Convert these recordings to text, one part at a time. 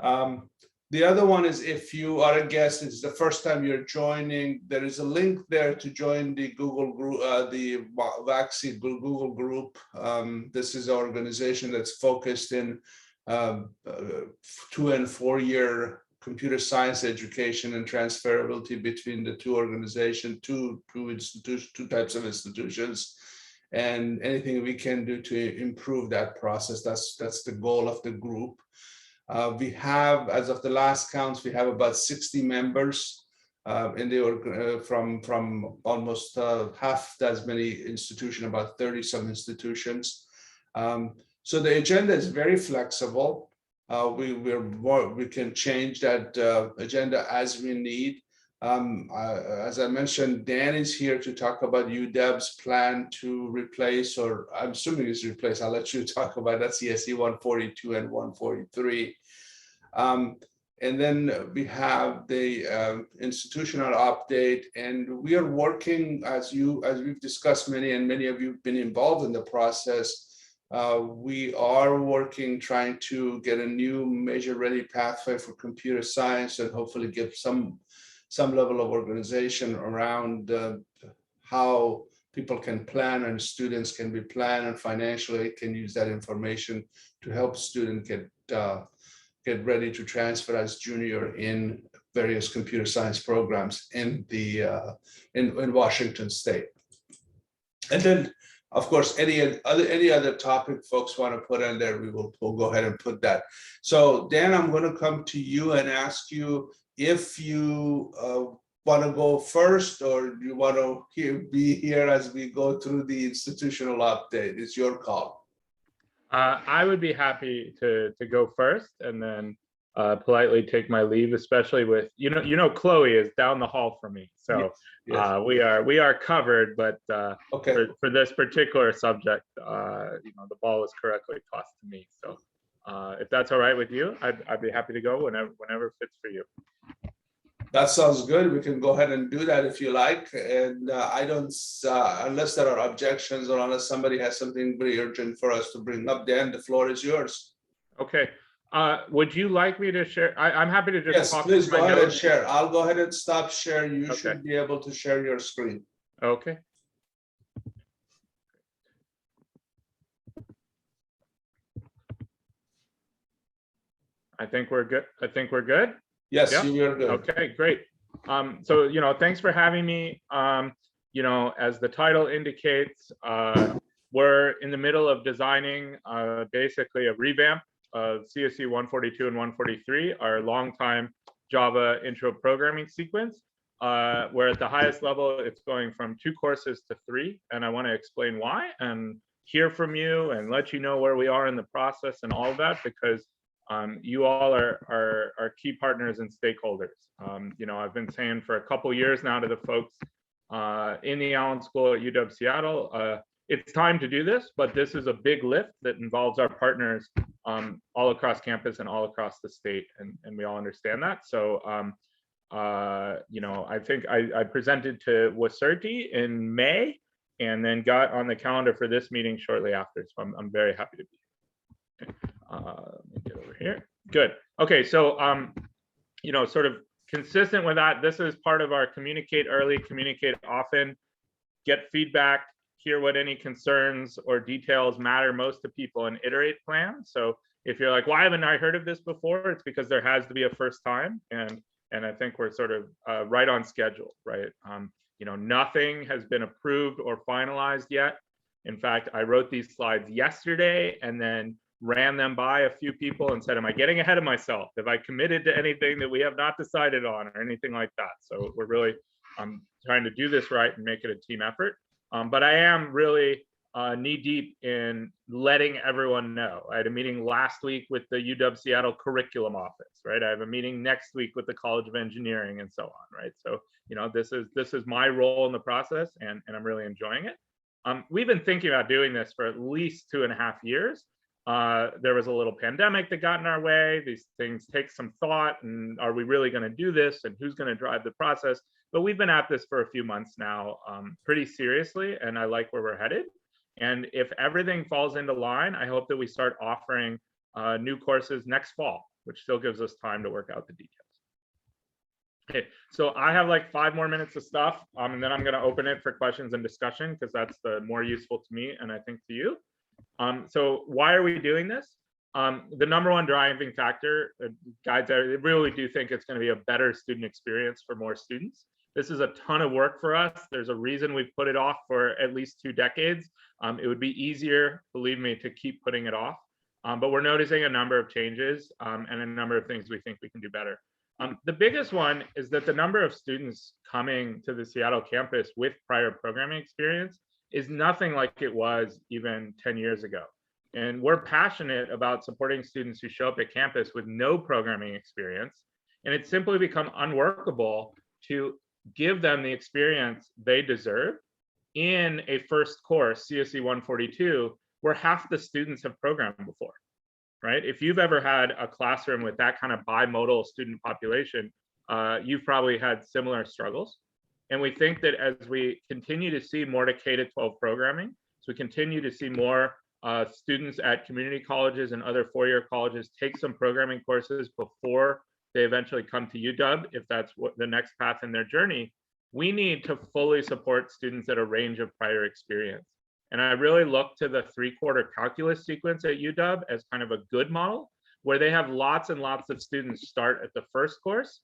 The other one is, if you are a guest, it's the first time you're joining, there is a link there to join the Google group, the WACSE Google group. This is an organization that's focused in 2- and 4-year computer science education and transferability between the two organizations, two types of institutions, and anything we can do to improve that process. That's the goal of the group. We have, as of the last counts, we have about 60 members in the from almost half as many institutions, about 30 some institutions. So the agenda is very flexible. We can change that agenda as we need. As I mentioned, Dan is here to talk about UW's plan to replace, or I'm assuming it's replace. I'll let you talk about that, CSE 142 and 143. And then we have the institutional update, and we are working, as we've discussed, many of you have been involved in the process. We are working, trying to get a new measure-ready pathway for computer science, and hopefully give some level of organization around how people can plan and students can be planned, and financially can use that information to help students get ready to transfer as junior in various computer science programs in Washington State. And then, of course, any other topic folks want to put in there, we'll go ahead and put that. So Dan, I'm going to come to you and ask you if you want to go first, or you want to be here as we go through the institutional update. It's your call. I would be happy to go first, and then politely take my leave, especially with Chloe is down the hall from me, so yes. We are covered. But okay. for this particular subject, the ball is correctly tossed to me. So if that's all right with you, I'd be happy to go whenever fits for you. That sounds good. We can go ahead and do that if you like. And I don't, unless there are objections, or unless somebody has something very urgent for us to bring up, Dan, the floor is yours. Okay. Would you like me to share? I'm happy to just yes, please go ahead and share. I'll go ahead and stop sharing. You should be able to share your screen. Okay. I think we're good. Yes, yep. You are good. Okay, great. So, thanks for having me. As the title indicates, we're in the middle of designing basically a revamp of CSE 142 and 143, our longtime Java intro programming sequence, where at the highest level, it's going from 2 courses to 3. And I want to explain why and hear from you and let you know where we are in the process and all of that, because you all are key partners and stakeholders. I've been saying for a couple years now to the folks in the Allen School at UW Seattle, it's time to do this, but this is a big lift that involves our partners all across campus and all across the state, and we all understand that. So, I think I presented to WASCE in May, and then got on the calendar for this meeting shortly after. So I'm very happy to be here. Let me get over here. Good. Okay, so sort of consistent with that, this is part of our communicate early, communicate often, get feedback, hear what any concerns or details matter most to people, and iterate plan. So if you're like, why haven't I heard of this before? It's because there has to be a first time, and I think we're sort of right on schedule, right? Nothing has been approved or finalized yet. In fact, I wrote these slides yesterday and then ran them by a few people and said, am I getting ahead of myself? Have I committed to anything that we have not decided on, or anything like that? So we're really trying to do this right and make it a team effort. But I am really knee deep in letting everyone know. I had a meeting last week with the UW Seattle curriculum office, right? I have a meeting next week with the College of Engineering, and so on, right? So, this is my role in the process, and I'm really enjoying it. We've been thinking about doing this for at least 2.5 years. There was a little pandemic that got in our way. These things take some thought, and are we really going to do this, and who's going to drive the process? But we've been at this for a few months now, pretty seriously, and I like where we're headed. And if everything falls into line, I hope that we start offering new courses next fall, which still gives us time to work out the details. Okay, so I have like 5 more minutes of stuff, and then I'm going to open it for questions and discussion because that's the more useful to me and I think to you. So why are we doing this? The number one driving factor, guides, I really do think it's going to be a better student experience for more students. This is a ton of work for us. There's a reason we've put it off for at least 2 decades. It would be easier, believe me, to keep putting it off. But we're noticing a number of changes and a number of things we think we can do better. The biggest one is that the number of students coming to the Seattle campus with prior programming experience is nothing like it was even 10 years ago. And we're passionate about supporting students who show up at campus with no programming experience. And it's simply become unworkable to give them the experience they deserve in a first course, CSE 142, where half the students have programmed before. Right? If you've ever had a classroom with that kind of bimodal student population, you've probably had similar struggles. And we think that as we continue to see more to K-12 programming, so we continue to see more students at community colleges and other four-year colleges take some programming courses before they eventually come to UW, if that's what the next path in their journey, we need to fully support students at a range of prior experience. And I really look to the 3-quarter calculus sequence at UW as kind of a good model, where they have lots and lots of students start at the first course,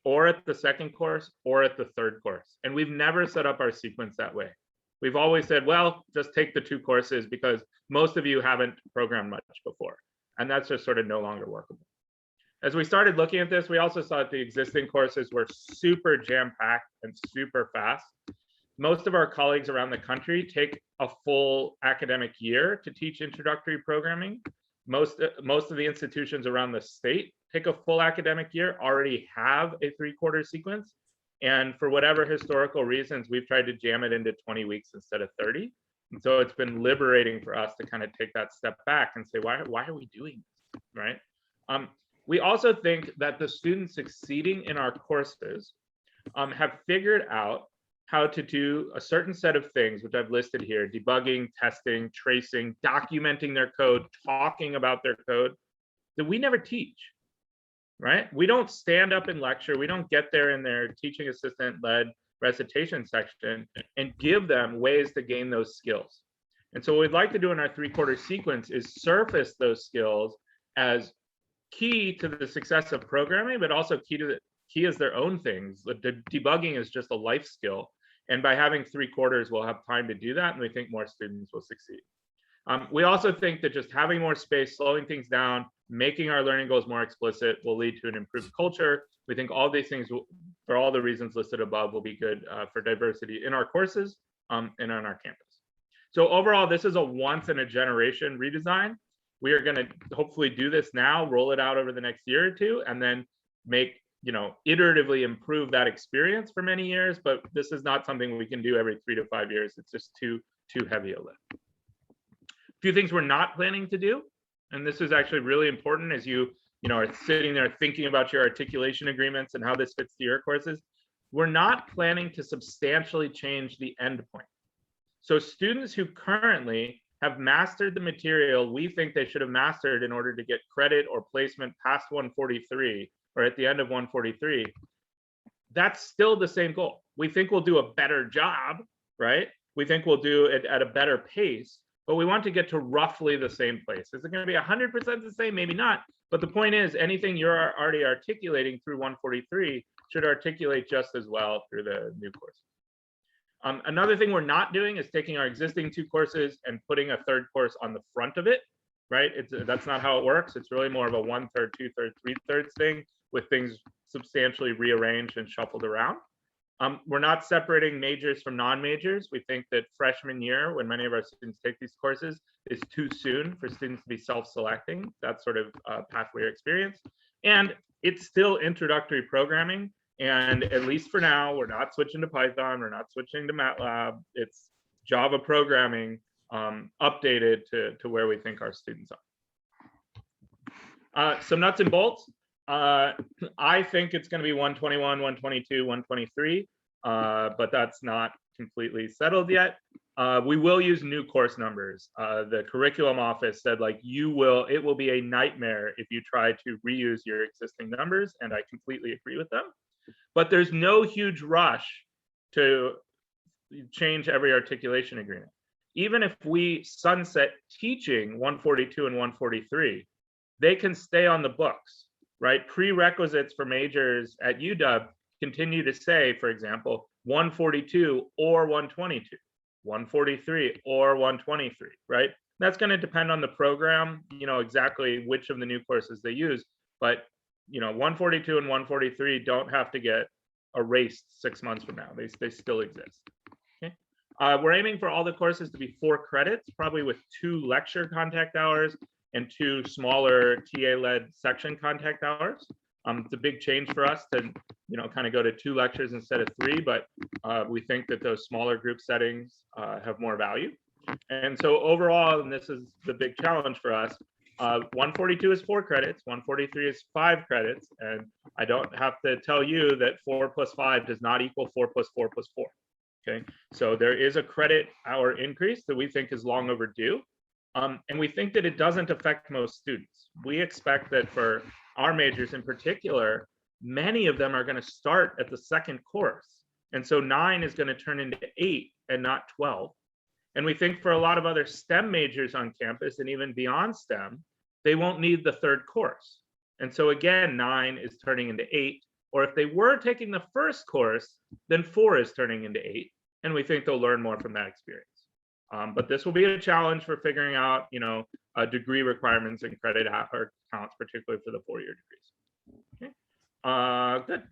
or at the second course, or at the third course. And we've never set up our sequence that way. We've always said, well, just take the 2 courses because most of you haven't programmed much before. And that's just sort of no longer workable. As we started looking at this, we also saw that the existing courses were super jam-packed and super fast. Most of our colleagues around the country take a full academic year to teach introductory programming. Most of the institutions around the state take a full academic year, already have a 3-quarter sequence. And for whatever historical reasons, we've tried to jam it into 20 weeks instead of 30. And so it's been liberating for us to kind of take that step back and say, why are we doing this, right? We also think that the students succeeding in our courses have figured out how to do a certain set of things, which I've listed here: debugging, testing, tracing, documenting their code, talking about their code, that we never teach, right? We don't stand up and lecture. We don't get there in their teaching assistant-led recitation section and give them ways to gain those skills. And so what we'd like to do in our 3-quarter sequence is surface those skills as key to the success of programming, but also key as their own things. The debugging is just a life skill. And by having 3 quarters, we'll have time to do that, and we think more students will succeed. We also think that just having more space, slowing things down, making our learning goals more explicit will lead to an improved culture. We think all these things, for all the reasons listed above, will be good for diversity in our courses and on our campus. So overall, this is a once-in-a-generation redesign. We are going to hopefully do this now, roll it out over the next year or 2, and then make, iteratively improve that experience for many years. But this is not something we can do every 3 to 5 years. It's just too heavy a lift. A few things we're not planning to do, and this is actually really important as you are sitting there thinking about your articulation agreements and how this fits to your courses. We're not planning to substantially change the endpoint. So students who currently have mastered the material we think they should have mastered in order to get credit or placement past 143 or at the end of 143, that's still the same goal. We think we'll do a better job, right? We think we'll do it at a better pace, but we want to get to roughly the same place. Is it going to be 100% the same? Maybe not. But the point is, anything you're already articulating through 143 should articulate just as well through the new course. Another thing we're not doing is taking our existing 2 courses and putting a 3rd course on the front of it, right? That's not how it works. It's really more of a 1/3, 2/3, 3/3 thing with things substantially rearranged and shuffled around. We're not separating majors from non-majors. We think that freshman year, when many of our students take these courses, is too soon for students to be self-selecting that sort of pathway or experience. And it's still introductory programming. And at least for now, we're not switching to Python. We're not switching to MATLAB. It's Java programming updated to where we think our students are. Some nuts and bolts. I think it's going to be 121, 122, 123, but that's not completely settled yet. We will use new course numbers. The curriculum office said like it will be a nightmare if you try to reuse your existing numbers, and I completely agree with them. But there's no huge rush to change every articulation agreement. Even if we sunset teaching 142 and 143, they can stay on the books, right? Prerequisites for majors at UW continue to say, for example, 142 or 122, 143 or 123, right? That's going to depend on the program, exactly which of the new courses they use. But 142 and 143 don't have to get erased 6 months from now. They still exist. Okay. We're aiming for all the courses to be 4 credits, probably with 2 lecture contact hours and 2 smaller TA-led section contact hours. It's a big change for us to, kind of go to 2 lectures instead of 3, but we think that those smaller group settings have more value. And so overall, and this is the big challenge for us, 142 is 4 credits, 143 is 5 credits, and I don't have to tell you that 4 plus 5 does not equal 4 plus 4 plus 4. Okay, so there is a credit hour increase that we think is long overdue. And we think that it doesn't affect most students. We expect that for our majors in particular, many of them are going to start at the 2nd course. And so 9 is going to turn into 8 and not 12. And we think for a lot of other STEM majors on campus and even beyond STEM, they won't need the 3rd course. And so again, 9 is turning into 8. Or if they were taking the 1st course, then 4 is turning into 8. And we think they'll learn more from that experience. But this will be a challenge for figuring out, degree requirements and credit or counts, particularly for the 4-year degrees. Okay, good.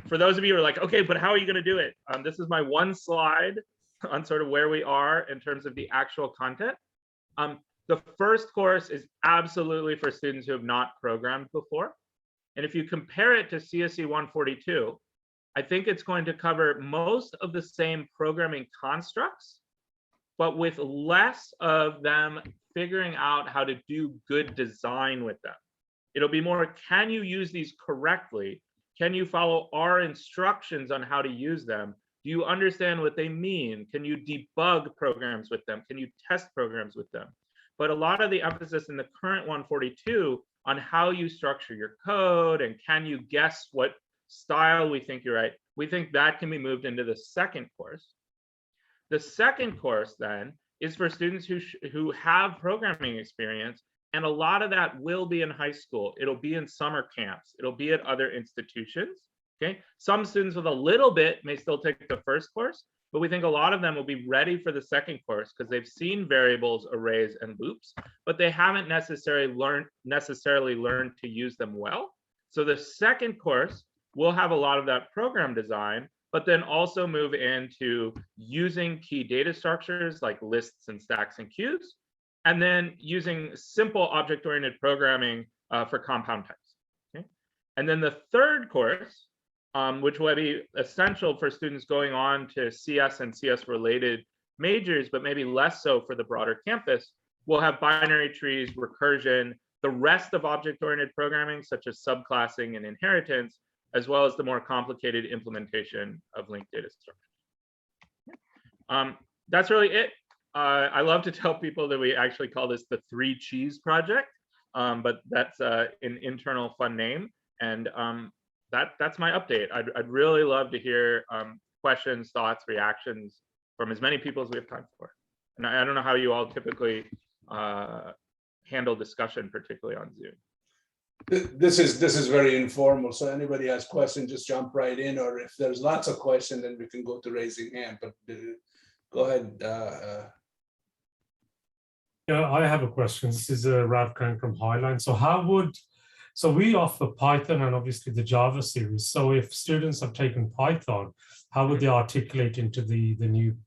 For those of you who are like, okay, but how are you going to do it? This is my one slide on sort of where we are in terms of the actual content. The 1st course is absolutely for students who have not programmed before. And if you compare it to CSE 142, I think it's going to cover most of the same programming constructs, but with less of them figuring out how to do good design with them. It'll be more, can you use these correctly? Can you follow our instructions on how to use them? Do you understand what they mean? Can you debug programs with them? Can you test programs with them? But a lot of the emphasis in the current 142 on how you structure your code and can you guess what style we think you're right, we think that can be moved into the 2nd course. The 2nd course then is for students who have programming experience, and a lot of that will be in high school. It'll be in summer camps. It'll be at other institutions. Okay, some students with a little bit may still take the 1st course, but we think a lot of them will be ready for the 2nd course because they've seen variables, arrays, and loops, but they haven't necessarily learned to use them well. So the 2nd course will have a lot of that program design, but then also move into using key data structures like lists and stacks and queues, and then using simple object-oriented programming for compound types. Okay? And then the 3rd course, which will be essential for students going on to CS and CS-related majors, but maybe less so for the broader campus, will have binary trees, recursion, the rest of object-oriented programming, such as subclassing and inheritance, as well as the more complicated implementation of linked data structures. That's really it. I love to tell people that we actually call this the 3 Cheese Project, but that's an internal fun name. And that's my update. I'd really love to hear questions, thoughts, reactions from as many people as we have time for. And I don't know how you all typically handle discussion, particularly on Zoom. This is very informal, so anybody has questions, just jump right in, or if there's lots of questions, then we can go to raising hand. But go ahead. Yeah, I have a question. This is Rav Kang from Highline. So we offer Python and obviously the Java series. So if students have taken Python, how would they articulate into the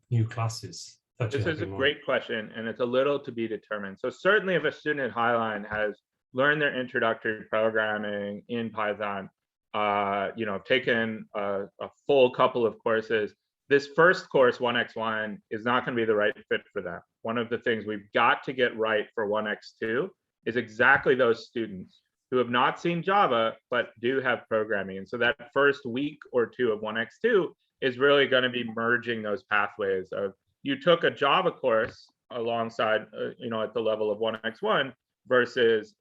new classes? This is a great question, and it's a little to be determined. So certainly if a student at Highline has learned their introductory programming in Python, taken a full couple of courses, this 1st course, 1x1, is not going to be the right fit for them. One of the things we've got to get right for 1x2 is exactly those students who have not seen Java, but do have programming. And so that first week or 2 of 1x2 is really going to be merging those pathways of you took a Java course alongside, at the level of 1x1 versus,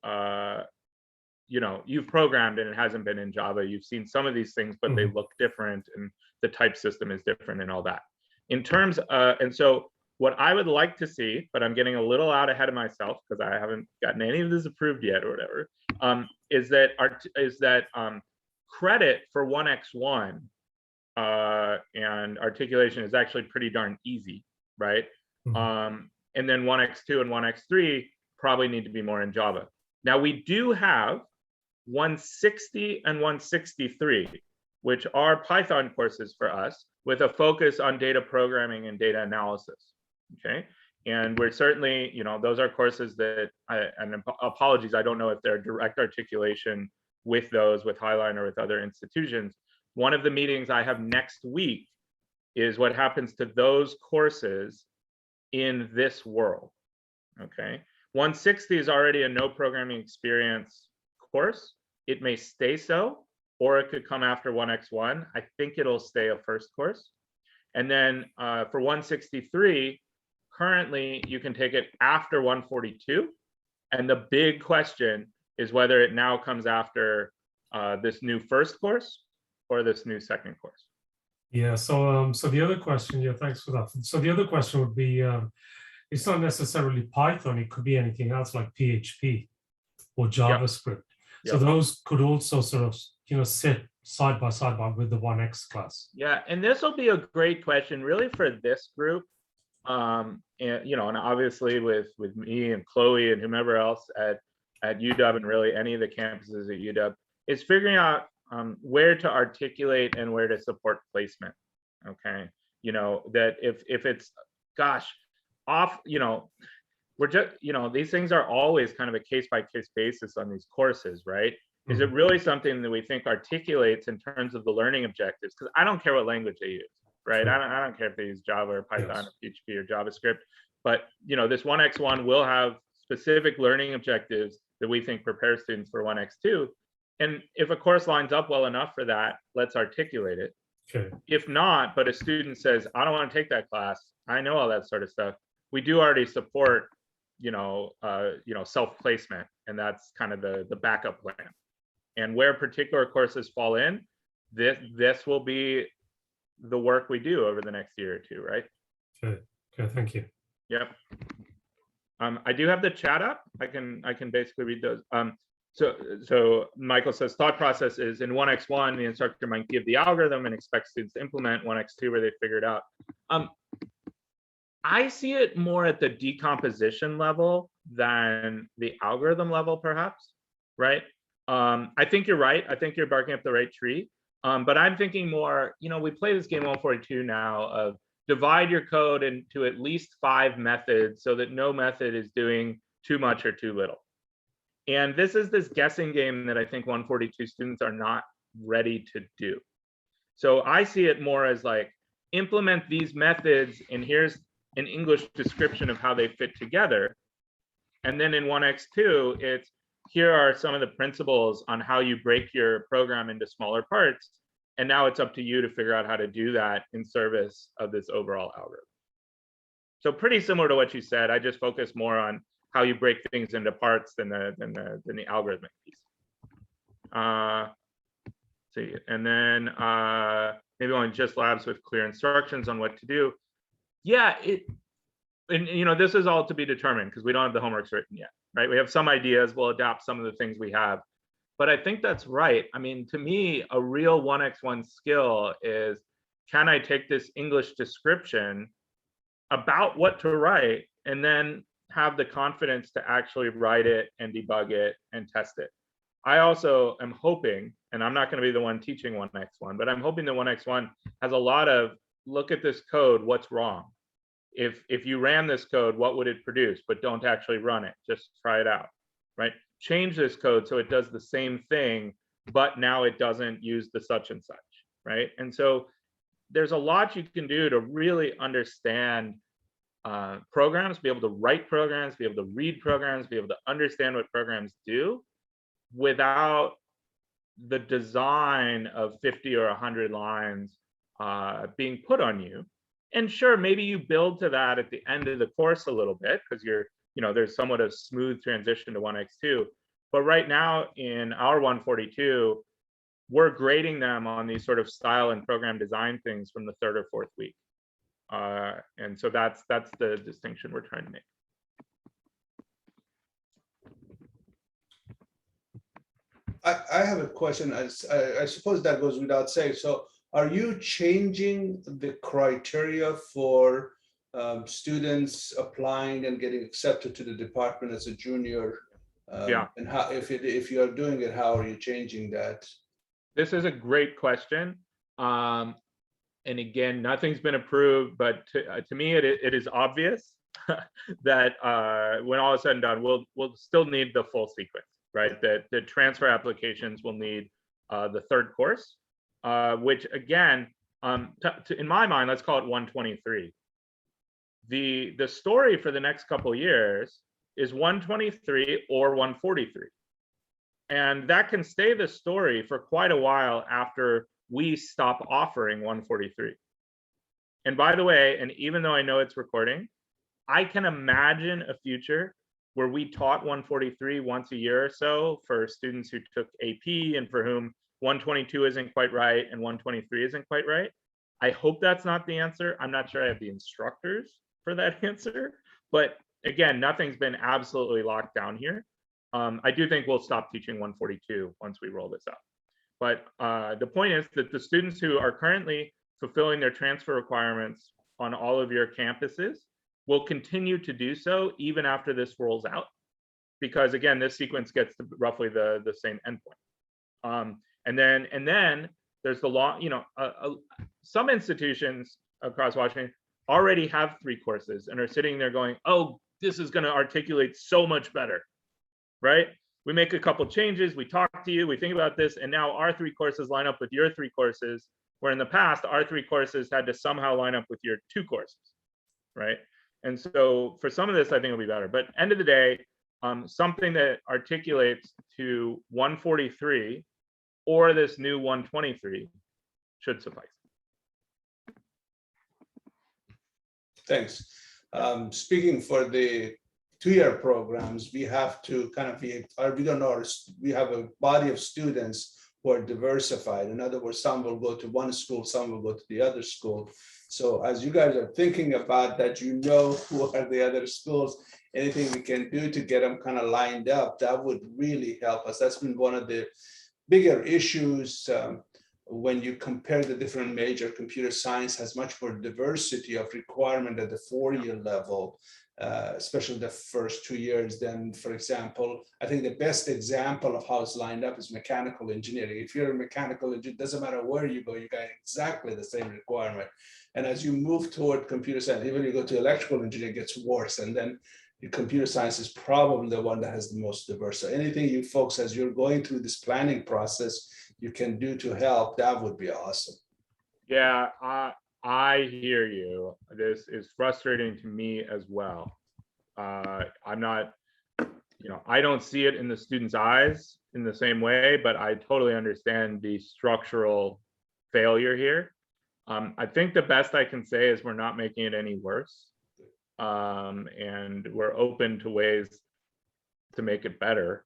you've programmed and it hasn't been in Java. You've seen some of these things, but they look different and the type system is different and all that. In terms, and so what I would like to see, but I'm getting a little out ahead of myself because I haven't gotten any of this approved yet or whatever, is that credit for 1x1 and articulation is actually pretty darn easy, right? And then 1x2 and 1x3 probably need to be more in Java. Now we do have 160 and 163, which are Python courses for us with a focus on data programming and data analysis, okay? And we're certainly, those are courses that, and apologies, I don't know if they're direct articulation with those, with Highline or with other institutions. One of the meetings I have next week is what happens to those courses in this world, okay? 160 is already a no programming experience course. It may stay so, or it could come after 1x1. I think it'll stay a first course. And then for 163, currently you can take it after 142. And the big question is whether it now comes after this new first course or this new second course. Yeah, so the other question, yeah, thanks for that. So the other question would be, it's not necessarily Python, it could be anything else like PHP or JavaScript. So those could also sort of, sit side by side with the 1X class. Yeah, and this will be a great question really for this group. And obviously with me and Chloe and whomever else at UW and really any of the campuses at UW, is figuring out where to articulate and where to support placement. Okay, that if it's, gosh, off, we're just, these things are always kind of a case-by-case basis on these courses, right? Is it really something that we think articulates in terms of the learning objectives? Because I don't care what language they use, right? I don't care if they use Java or Python or PHP or JavaScript, but this 1x1 will have specific learning objectives that we think prepare students for 1x2. And if a course lines up well enough for that, let's articulate it. Okay. If not, but a student says, I don't want to take that class, I know all that sort of stuff, we do already support, self-placement, and that's kind of the backup plan. And where particular courses fall in, this will be the work we do over the next year or two, right? Okay, thank you. Yep. I do have the chat up. I can basically read those. So Michael says, thought process is in 1x1, the instructor might give the algorithm and expect students to implement 1x2 where they figure it out. I see it more at the decomposition level than the algorithm level, perhaps, right? I think you're right. I think you're barking up the right tree. But I'm thinking more, we play this game 142 now of divide your code into at least 5 methods so that no method is doing too much or too little. And this is this guessing game that I think 142 students are not ready to do. So I see it more as like, implement these methods, and here's an English description of how they fit together. And then in 1x2, it's, here are some of the principles on how you break your program into smaller parts. And now it's up to you to figure out how to do that in service of this overall algorithm. So pretty similar to what you said, I just focus more on how you break things into parts than the algorithmic piece. See, and then maybe on just labs with clear instructions on what to do. Yeah, and this is all to be determined because we don't have the homeworks written yet, right? We have some ideas, we'll adapt some of the things we have. But I think that's right. I mean, to me, a real 1x1 skill is, can I take this English description about what to write and then have the confidence to actually write it and debug it and test it? I also am hoping, and I'm not going to be the one teaching 1x1, but I'm hoping that 1x1 has a lot of, look at this code, what's wrong? If you ran this code, what would it produce? But don't actually run it, just try it out, right? Change this code so it does the same thing, but now it doesn't use the such and such, right? And so there's a lot you can do to really understand programs, be able to write programs, be able to read programs, be able to understand what programs do without the design of 50 or 100 lines being put on you. And sure, maybe you build to that at the end of the course a little bit because there's somewhat of smooth transition to 1x2. But right now in our 142, we're grading them on these sort of style and program design things from the 3rd or 4th week. And so that's the distinction we're trying to make. I have a question. I suppose that goes without saying. So are you changing the criteria for students applying and getting accepted to the department as a junior? Yeah. And how, if you are doing it, how are you changing that? This is a great question. And again, nothing's been approved, but to me, it is obvious that when all is said and done, we'll still need the full sequence, right? That the transfer applications will need the 3rd course, which again, in my mind, let's call it 123. The story for the next couple of years is 123 or 143. And that can stay the story for quite a while after we stop offering 143. And by the way, and even though I know it's recording, I can imagine a future where we taught 143 once a year or so for students who took AP and for whom 122 isn't quite right and 123 isn't quite right. I hope that's not the answer. I'm not sure I have the instructors for that answer, but again, nothing's been absolutely locked down here. I do think we'll stop teaching 142 once we roll this out. But the point is that the students who are currently fulfilling their transfer requirements on all of your campuses will continue to do so even after this rolls out, because again, this sequence gets to roughly the same endpoint. And then there's the law. Some institutions across Washington already have 3 courses and are sitting there going, "Oh, this is going to articulate so much better." Right? We make a couple changes, we talk to you, we think about this, and now our 3 courses line up with your 3 courses, where in the past, our 3 courses had to somehow line up with your 2 courses, right? And so for some of this, I think it'll be better. But end of the day, something that articulates to 143 or this new 123 should suffice. Thanks. Speaking for the 2-year programs, we have to kind of we have a body of students who are diversified. In other words, some will go to one school, some will go to the other school. So as you guys are thinking about that, who are the other schools, anything we can do to get them kind of lined up, that would really help us. That's been one of the bigger issues when you compare the different major. Computer science has much more diversity of requirement at the 4-year level, especially the first 2 years. Then, for example, I think the best example of how it's lined up is mechanical engineering. If you're a mechanical engineer, it doesn't matter where you go, you got exactly the same requirement. And as you move toward computer science, even you go to electrical engineering, it gets worse. And then the computer science is probably the one that has the most diverse. So anything you folks, as you're going through this planning process, you can do to help, that would be awesome. Yeah, I hear you. This is frustrating to me as well. I'm not, I don't see it in the students' eyes in the same way, but I totally understand the structural failure here. I think the best I can say is we're not making it any worse. And we're open to ways to make it better.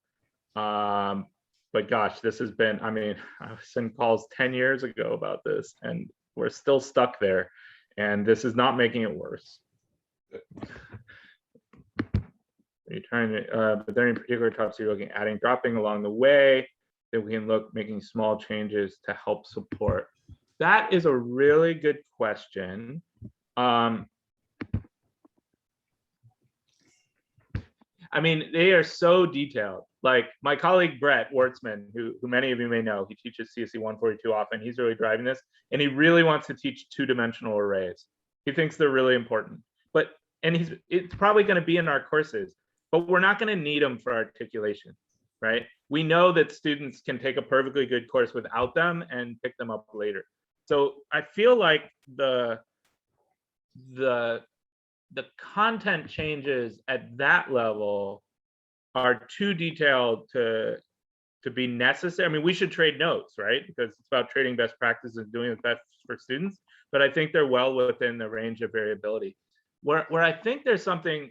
But gosh, this has been, I was in calls 10 years ago about this, and we're still stuck there, and this is not making it worse. Are you trying to, but there any particular topics you're looking at adding, dropping along the way that we can look making small changes to help support? That is a really good question. They are so detailed. Like my colleague Brett Wartzman, who many of you may know, he teaches CSE 142 often. He's really driving this, and he really wants to teach 2-dimensional arrays. He thinks they're really important. It's probably going to be in our courses, but we're not going to need them for articulation, right? We know that students can take a perfectly good course without them and pick them up later. So I feel like the content changes at that level are too detailed to to be necessary. I mean, we should trade notes, right? Because it's about trading best practices and doing the best for students. But I think they're well within the range of variability. Where I think there's something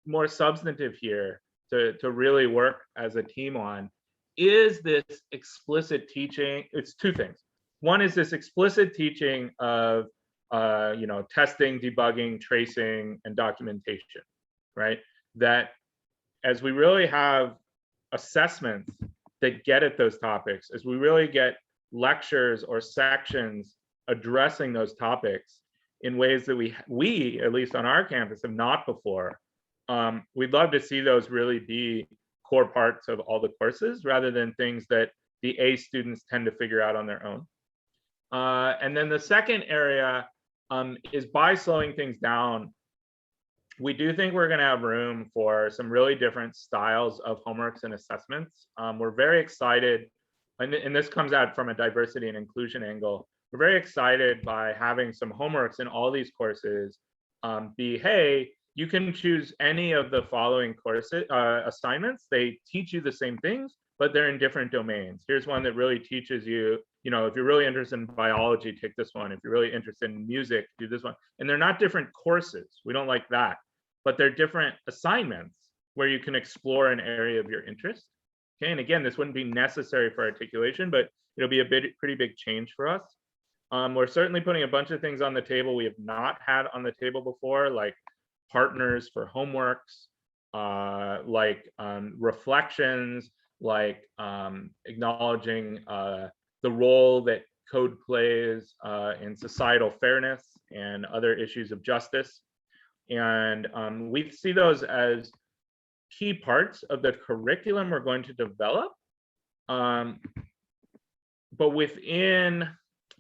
more substantive here to really work as a team on is this explicit teaching. It's two things. One is this explicit teaching of testing, debugging, tracing, and documentation, right? That as we really have assessments that get at those topics, as we really get lectures or sections addressing those topics in ways that we at least on our campus have not before, we'd love to see those really be core parts of all the courses rather than things that the A students tend to figure out on their own. And then the second area is by slowing things down, we do think we're going to have room for some really different styles of homeworks and assessments. We're very excited, and this comes out from a diversity and inclusion angle. We're very excited by having some homeworks in all these courses be, hey, you can choose any of the following courses assignments. They teach you the same things, but they're in different domains. Here's one that really teaches you, if you're really interested in biology, take this one. If you're really interested in music, do this one. And they're not different courses. We don't like that. But they're different assignments where you can explore an area of your interest. Okay, and again, this wouldn't be necessary for articulation, but it'll be a pretty big change for us. We're certainly putting a bunch of things on the table we have not had on the table before, like partners for homeworks, like reflections, like acknowledging the role that code plays in societal fairness and other issues of justice. And we see those as key parts of the curriculum we're going to develop, but within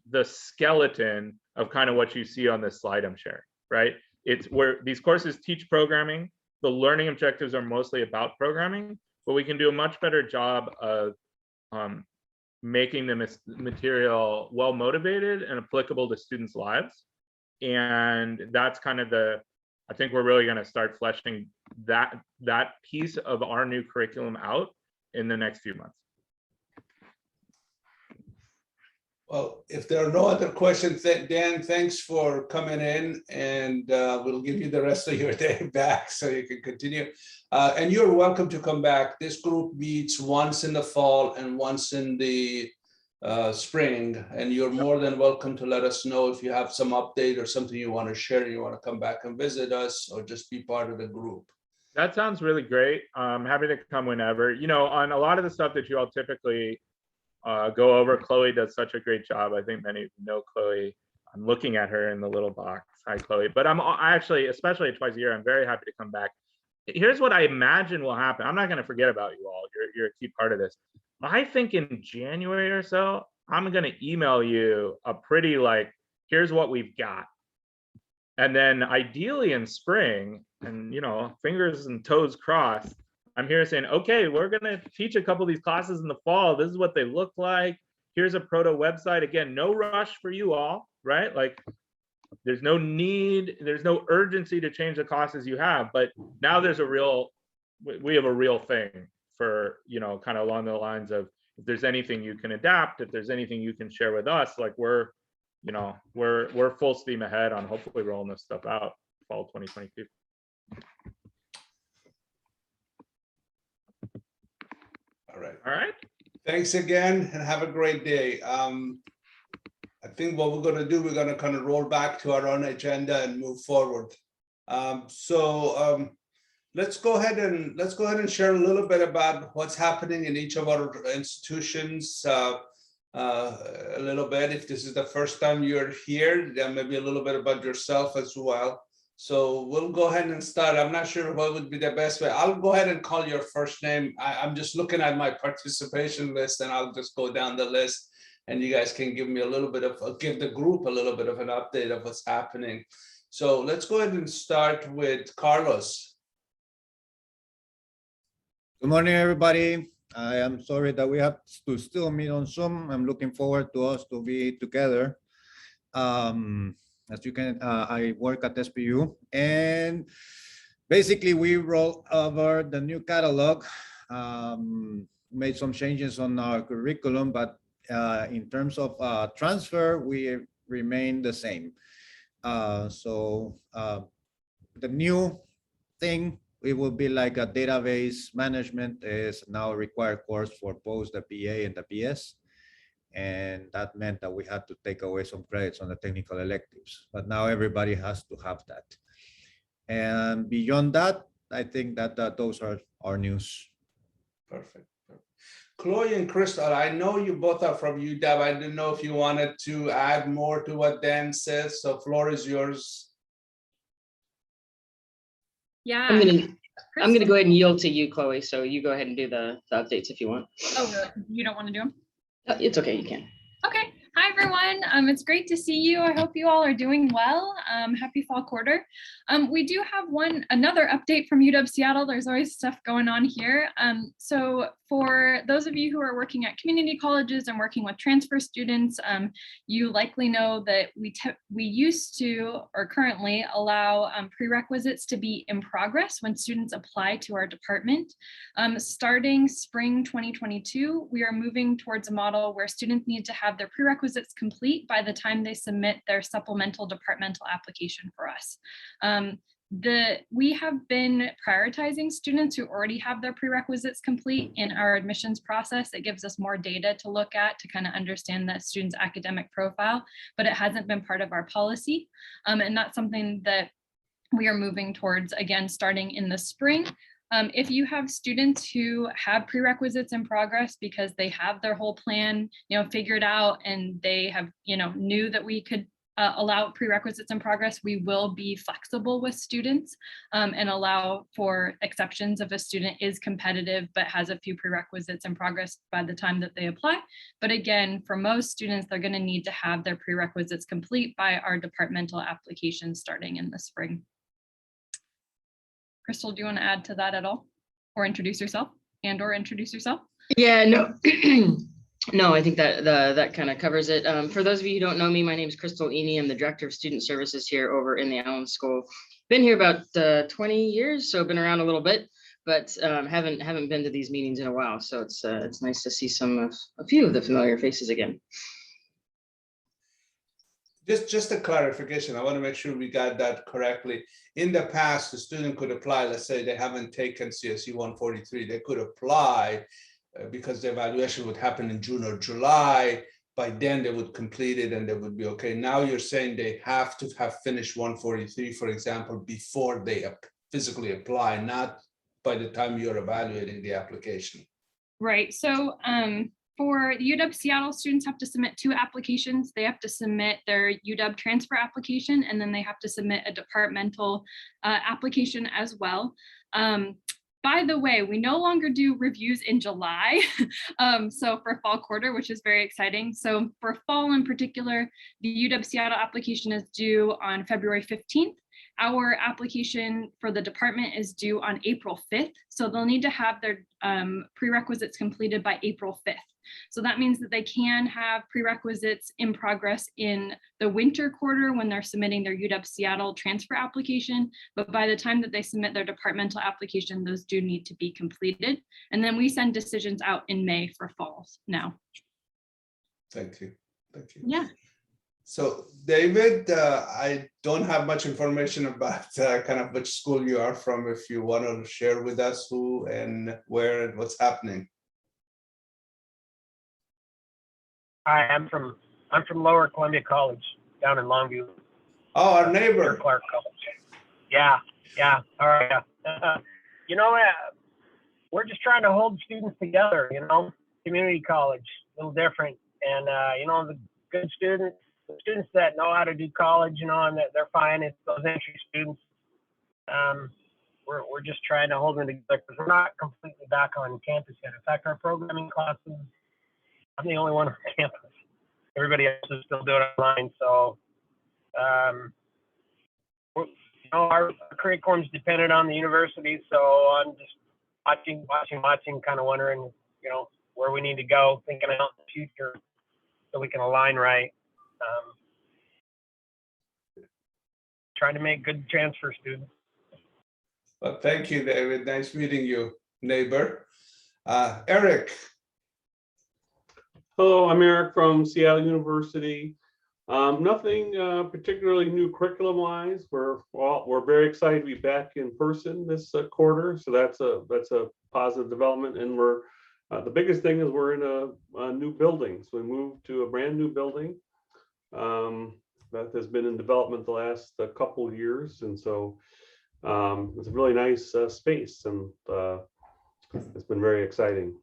the skeleton of kind of what you see on this slide I'm sharing, right? It's where these courses teach programming. The learning objectives are mostly about programming, but we can do a much better job of making the material well motivated and applicable to students' lives. And that's kind of I think we're really going to start fleshing that piece of our new curriculum out in the next few months. Well, if there are no other questions, Dan, thanks for coming in, and we'll give you the rest of your day back so you can continue. And you're welcome to come back. This group meets once in the fall and once in the spring, and you're more than welcome to let us know if you have some update or something you want to share, you want to come back and visit us or just be part of the group. That sounds really great. I'm happy to come whenever. On a lot of the stuff that you all typically go over, Chloe does such a great job. I think many of you know Chloe. I'm looking at her in the little box. Hi, Chloe. But I actually, especially twice a year, I'm very happy to come back. Here's what I imagine will happen. I'm not going to forget about you all. You're a key part of this. I think in January or so, I'm going to email you a pretty here's what we've got. And then ideally in spring, and fingers and toes crossed, I'm here saying, okay, we're going to teach a couple of these classes in the fall. This is what they look like. Here's a proto website. Again, no rush for you all, right? There's no need, there's no urgency to change the classes you have, but now we have a real thing for, kind of along the lines of, if there's anything you can adapt, if there's anything you can share with us, we're full steam ahead on hopefully rolling this stuff out fall 2022. All right. Thanks again and have a great day. I think what we're going to do, we're going to kind of roll back to our own agenda and move forward. Let's go ahead and share a little bit about what's happening in each of our institutions. A little bit, if this is the first time you're here, then maybe a little bit about yourself as well. So we'll go ahead and start. I'm not sure what would be the best way. I'll go ahead and call your first name. I'm just looking at my participation list, and I'll just go down the list, and you guys can give me give the group a little bit of an update of what's happening. So let's go ahead and start with Carlos. Good morning, everybody. I am sorry that we have to still meet on Zoom. I'm looking forward to us to be together. As you can, I work at SPU, and basically we roll over the new catalog made some changes on our curriculum, but in terms of transfer, we remain the same. The new thing, it will be like a database management is now a required course for both the BA and the BS. And that meant that we had to take away some credits on the technical electives, but now everybody has to have that. And beyond that, I think that those are our news. Perfect. Chloe and Crystal, I know you both are from UW. I didn't know if you wanted to add more to what Dan said. So floor is yours. Yeah. I'm gonna go ahead and yield to you, Chloe. So you go ahead and do the updates if you want. Oh, really? You don't want to do them? It's okay, you can. Okay. Hi, everyone. It's great to see you. I hope you all are doing well. Happy fall quarter. We do have another update from UW Seattle. There's always stuff going on here. So for those of you who are working at community colleges and working with transfer students, you likely know that we used to, or currently, allow prerequisites to be in progress when students apply to our department. Starting spring 2022, we are moving towards a model where students need to have their prerequisites complete by the time they submit their supplemental departmental application for us. We have been prioritizing students who already have their prerequisites complete in our admissions process. It gives us more data to look at to kind of understand that student's academic profile, but it hasn't been part of our policy. And that's something that we are moving towards, again, starting in the spring. If you have students who have prerequisites in progress because they have their whole plan, figured out, and they have, knew that we could allow prerequisites in progress, we will be flexible with students and allow for exceptions if a student is competitive but has a few prerequisites in progress by the time that they apply. But again, for most students, they're going to need to have their prerequisites complete by our departmental application starting in the spring. Crystal, do you want to add to that at all, or introduce yourself or introduce yourself? Yeah, no, no, I think that kind of covers it. For those of you who don't know me, my name is Crystal Eny. I'm the Director of Student Services here over in the Allen School. Been here about 20 years, so been around a little bit, but haven't been to these meetings in a while. So it's nice to see a few of the familiar faces again. Just a clarification. I want to make sure we got that correctly. In the past, the student could apply, let's say they haven't taken CSE 143, they could apply because the evaluation would happen in June or July. By then they would complete it and they would be okay. Now you're saying they have to have finished 143, for example, before they physically apply, not by the time you're evaluating the application. Right. So for the UW Seattle, students have to submit 2 applications. They have to submit their UW transfer application, and then they have to submit a departmental application as well. By the way, we no longer do reviews in July, so for fall quarter, which is very exciting. So for fall in particular, the UW Seattle application is due on February 15th. Our application for the department is due on April 5th. So they'll need to have their prerequisites completed by April 5th. So that means that they can have prerequisites in progress in the winter quarter when they're submitting their UW Seattle transfer application. But by the time that they submit their departmental application, those do need to be completed. And then we send decisions out in May for falls now. Thank you. Thank you. Yeah. So David, I don't have much information about kind of which school you are from. If you want to share with us who and where and what's happening. Hi, I'm from Lower Columbia College down in Longview. Oh, our neighbor. Clark College. Yeah. All right. We're just trying to hold students together. Community college, a little different, and the good students, the students that know how to do college, and that they're fine. It's those entry students. We're just trying to hold them together because we're not completely back on campus yet. In fact, our programming classes, I'm the only one on campus. Everybody else is still doing it online. So, our curriculum is dependent on the university. So I'm just watching, kind of wondering, where we need to go, thinking about the future so we can align right. Trying to make good transfer students. Well, thank you, David. Nice meeting you, neighbor. Eric, Hello, I'm Eric from Seattle University. Nothing particularly new curriculum-wise. We're very excited to be back in person this quarter, so that's a positive development. And we're the biggest thing is we're in a new building. So we moved to a brand new building that has been in development the last couple of years, and so it's a really nice space, and it's been very exciting.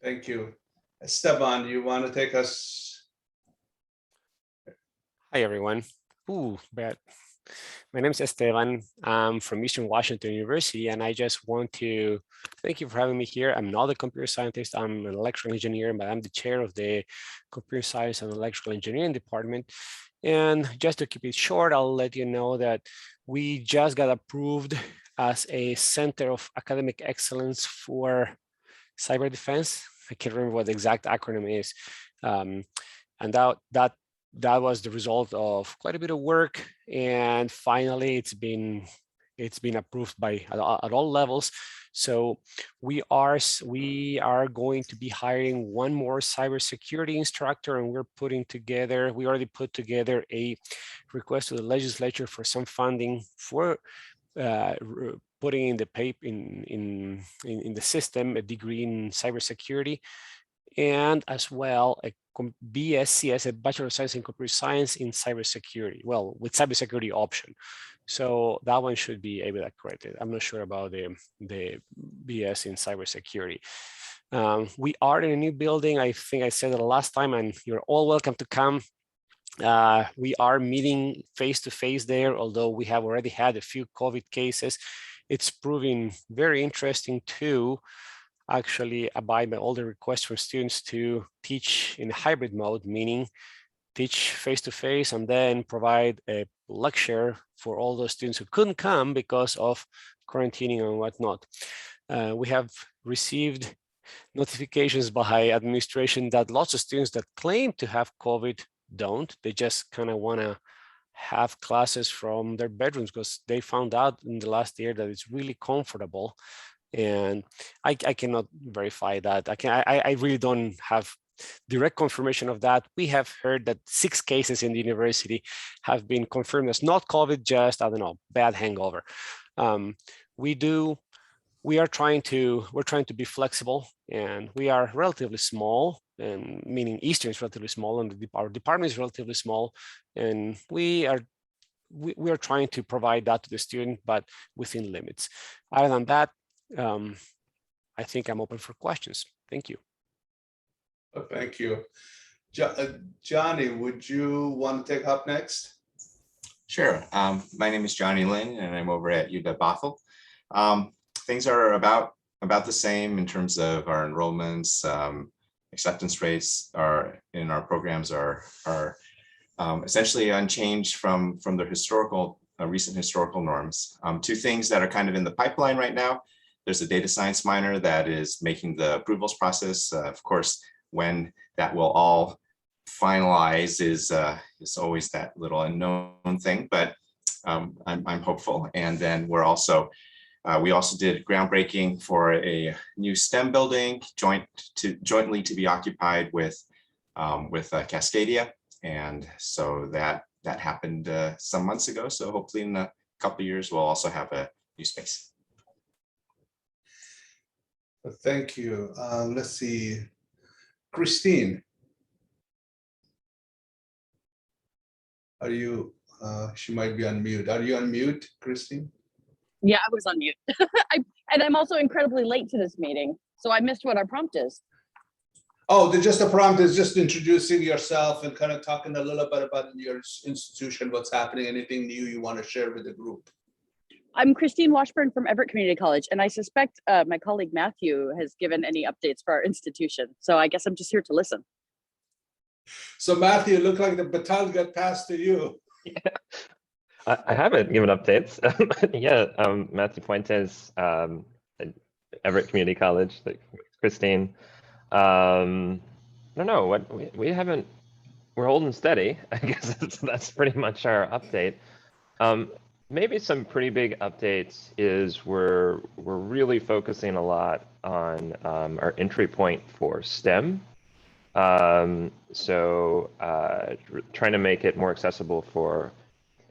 thank you. Esteban, you want to take us? Hi, everyone. My name is Esteban. I'm from Eastern Washington University, and I just want to thank you for having me here. I'm not a computer scientist. I'm an electrical engineer, but I'm the chair of the Computer Science and Electrical Engineering Department. And just to keep it short, I'll let you know that we just got approved as a Center of Academic Excellence for Cyber Defense. I can't remember what the exact acronym is. And that was the result of quite a bit of work, and finally it's been approved at all levels. So we are going to be hiring one more cybersecurity instructor, and we already put together a request to the legislature for some funding for putting in the in the system a degree in cybersecurity, and as well a BScs, a Bachelor of Science in Computer Science in Cybersecurity, well, with cybersecurity option. So that one should be able to correct it. I'm not sure about the BS in cybersecurity. We are in a new building. I think I said it last time, and you're all welcome to come. We are meeting face-to-face there, although we have already had a few COVID cases. It's proving very interesting to actually abide by all the requests from students to teach in hybrid mode, meaning teach face-to-face and then provide a lecture for all those students who couldn't come because of quarantining and whatnot. We have received notifications by administration that lots of students that claim to have COVID don't. They just kind of want to have classes from their bedrooms because they found out in the last year that it's really comfortable. And I cannot verify that. I really don't have direct confirmation of that. We have heard that 6 cases in the university have been confirmed as not COVID, just, I don't know, bad hangover. We're trying to be flexible, and we are relatively small, and meaning Eastern is relatively small, and our department is relatively small, and we are trying to provide that to the student, but within limits. Other than that, I think I'm open for questions. Thank you. Thank you. Johnny, would you want to take up next? Sure. My name is Johnny Lin, and I'm over at UW Bothell. Things are about the same in terms of our enrollments. Acceptance rates in our programs are essentially unchanged from the recent historical norms. 2 things that are kind of in the pipeline right now. There's a data science minor that is making the approvals process. Of course, when that will all finalize is always that little unknown thing, but I'm hopeful. And then we also did groundbreaking for a new STEM building jointly to be occupied with Cascadia, and so that happened some months ago. So hopefully in a couple of years we'll also have a new space. Thank you. Let's see, Christine. Are you? She might be on mute. Are you on mute, Christine? Yeah, I was on mute. And I'm also incredibly late to this meeting, so I missed what our prompt is. Oh, the prompt is just introducing yourself and kind of talking a little bit about your institution, what's happening, anything new you want to share with the group. I'm Christine Washburn from Everett Community College, and I suspect my colleague Matthew has given any updates for our institution. So I guess I'm just here to listen. So Matthew, it looked like the baton got passed to you. Yeah. I haven't given updates. Yeah, Matthew Fuentes, Everett Community College, like Christine. I don't know what we haven't. We're holding steady. I guess that's pretty much our update. maybe some pretty big updates is we're really focusing a lot on our entry point for STEM. So trying to make it more accessible for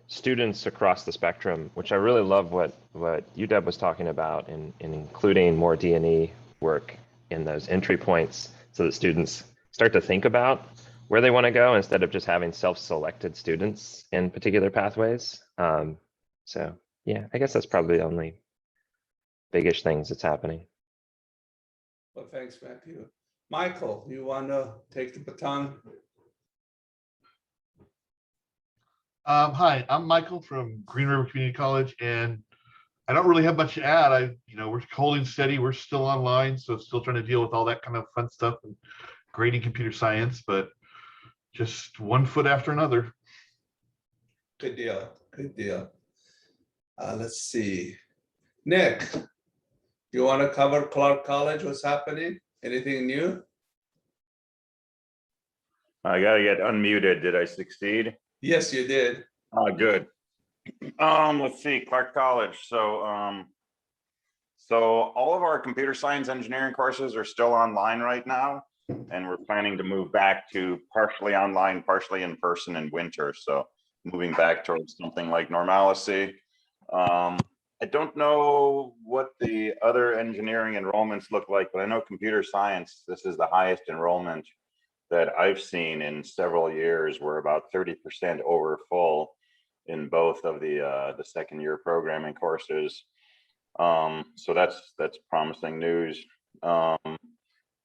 students across the spectrum, which I really love what UW was talking about in including more D&E work in those entry points so that students start to think about where they want to go instead of just having self-selected students in particular pathways. So yeah, I guess that's probably the only biggish things that's happening. Well, thanks, Matthew. Michael, you want to take the baton? Hi, I'm Michael from Green River Community College, and I don't really have much to add. We're holding steady. We're still online, so still trying to deal with all that kind of fun stuff and grading computer science, but just one foot after another. Good deal. Good deal. Let's see. Nick, you want to cover Clark College? What's happening? Anything new? I gotta get unmuted. Did I succeed? Yes, you did. Good. Let's see, Clark College. So all of our computer science engineering courses are still online right now, and we're planning to move back to partially online, partially in person in winter. So moving back towards something like normalcy. I don't know what the other engineering enrollments look like, but I know computer science, this is the highest enrollment that I've seen in several years. We're about 30% over full in both of the second year programming courses. So that's promising news.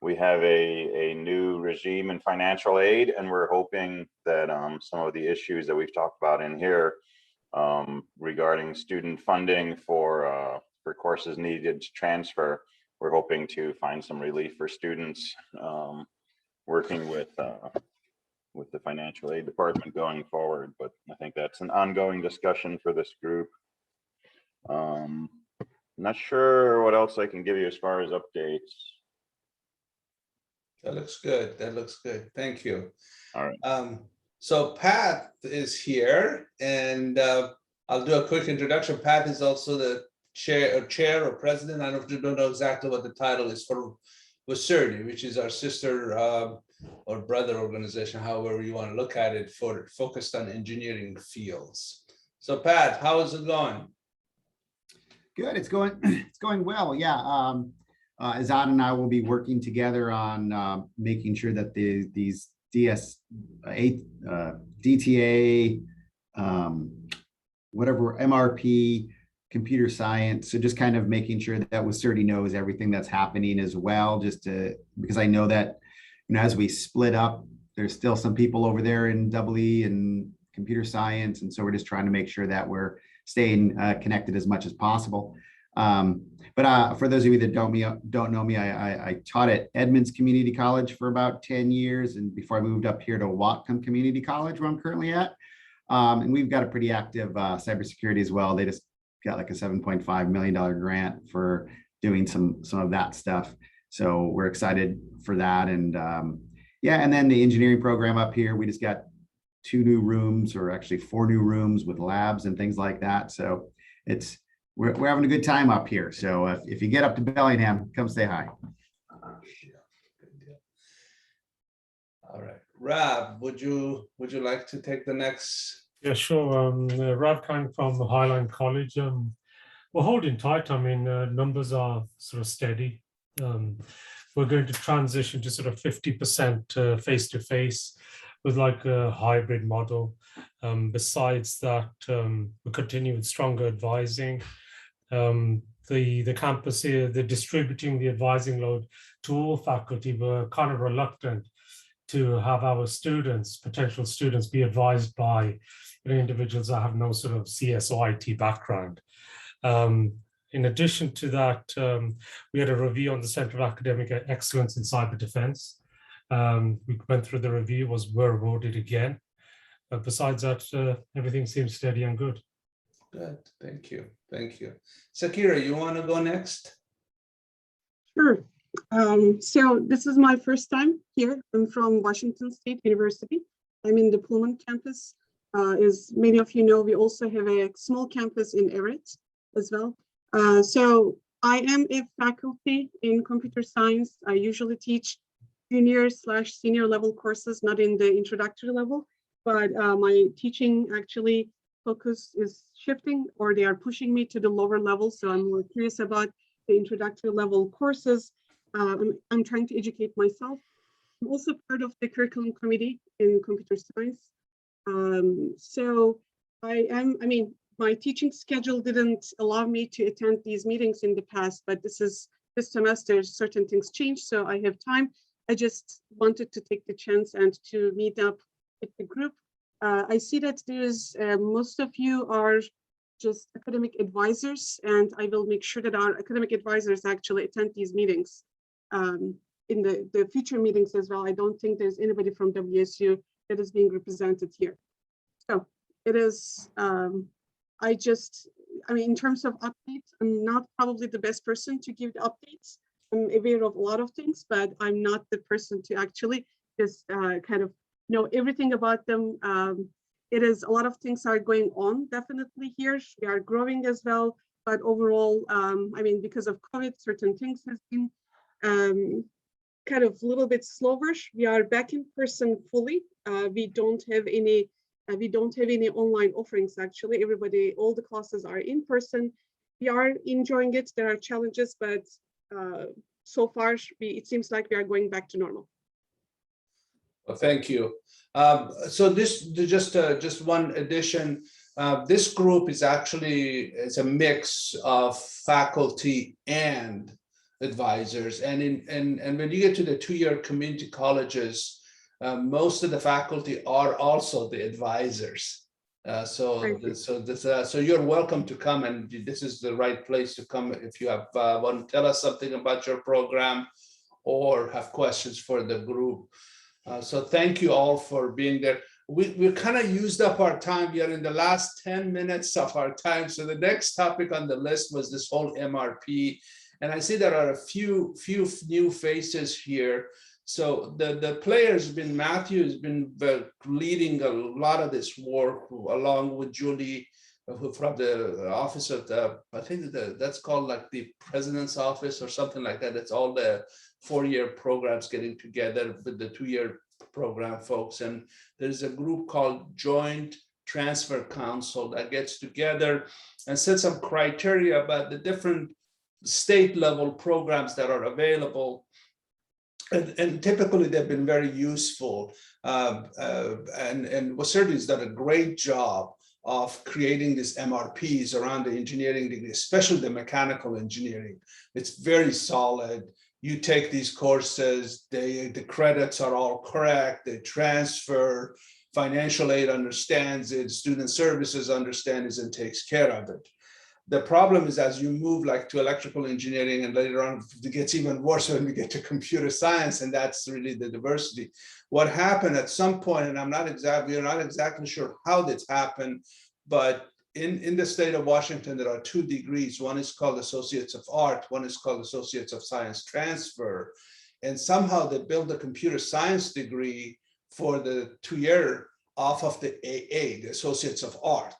We have a new regime in financial aid, and we're hoping that some of the issues that we've talked about in here regarding student funding for courses needed to transfer, we're hoping to find some relief for students, working with the financial aid department going forward. But I think that's an ongoing discussion for this group. Not sure what else I can give you as far as updates. That looks good. That looks good. Thank you. All right. So Pat is here, and I'll do a quick introduction. Pat is also the chair or president. I don't know exactly what the title is for WASCE, which is our sister or brother organization, however you want to look at it, focused on engineering fields. So Pat, how is it going? Good. It's going well. Yeah. Azad and I will be working together on making sure that these DTA, whatever, MRP, computer science. So just kind of making sure that WASCE knows everything that's happening as well, because I know that, as we split up, there's still some people over there in EE and computer science. And so we're just trying to make sure that we're staying connected as much as possible. But for those of you that don't know me, I taught at Edmonds Community College for about 10 years. And before I moved up here to Whatcom Community College, where I'm currently at. And we've got a pretty active cybersecurity as well. They just got like a $7.5 million grant for doing some of that stuff. So we're excited for that. And yeah, and then the engineering program up here, we just got 2 new rooms, or actually 4 new rooms with labs and things like that. So we're having a good time up here. So if you get up to Bellingham, come say hi. All right, Rav, would you like to take the next? Yeah, sure. Rav Kang from Highline College. We're holding tight. I mean, numbers are sort of steady. We're going to transition to sort of 50% face-to-face with like a hybrid model. Besides that, we continue with stronger advising. The campus here, they're distributing the advising load to all faculty. We're kind of reluctant to have our students, potential students, be advised by individuals that have no sort of CS or IT background. In addition to that, we had a review on the Center of Academic Excellence in Cyber Defense. We went through the review, were awarded again. But besides that, everything seems steady and good. Good, thank you, thank you. Sakira, you want to go next? Sure. So this is my first time here. I'm from Washington State University. I'm in the Pullman campus. as many of you know, we also have a small campus in Everett as well. So I am a faculty in computer science. I usually teach junior/senior level courses, not in the introductory level, but my teaching actually focus is shifting, or they are pushing me to the lower level. So I'm more curious about the introductory level courses. I'm trying to educate myself. I'm also part of the curriculum committee in computer science. So I mean, my teaching schedule didn't allow me to attend these meetings in the past, but this semester, certain things changed, so I have time. I just wanted to take the chance and to meet up with the group. I see that there's most of you are just academic advisors, and I will make sure that our academic advisors actually attend these meetings in the future meetings as well. I don't think there's anybody from WSU that is being represented here. So it is, I mean, in terms of updates, I'm not probably the best person to give the updates. I'm aware of a lot of things, but I'm not the person to actually just kind of know everything about them. It is, a lot of things are going on definitely here. We are growing as well, but overall, I mean, because of COVID, certain things has been kind of a little bit slower. We are back in person fully. We don't have any online offerings actually. Everybody, all the classes are in person. We are enjoying it. There are challenges, but so far it seems like we are going back to normal. Well, thank you. So this just one addition. This group is actually, it's a mix of faculty and advisors, and when you get to the two-year community colleges, most of the faculty are also the advisors. So you're welcome to come, and this is the right place to come if you have want to tell us something about your program or have questions for the group. So thank you all for being there. We kind of used up our time. We are in the last 10 minutes of our time. So the next topic on the list was this whole MRP. And I see there are a few new faces here. So the players have been, Matthew has been leading a lot of this work along with Julie from the office of the, I think that's called like the president's office or something like that. It's all the 4-year programs getting together with the 2-year program folks. And there's a group called Joint Transfer Council that gets together and sets some criteria about the different state level programs that are available. And typically they've been very useful. And WASCE has done a great job of creating these MRPs around the engineering degree, especially the mechanical engineering. It's very solid. You take these courses, the credits are all correct, they transfer, financial aid understands it, student services understands it and takes care of it. The problem is as you move like to electrical engineering, and later on it gets even worse when we get to computer science, and that's really the diversity. What happened at some point, and we're not exactly sure how this happened, but in the state of Washington, there are 2 degrees. One is called Associates of Art, one is called Associates of Science Transfer. And somehow they built a computer science degree for the 2-year off of the AA, the Associates of Art.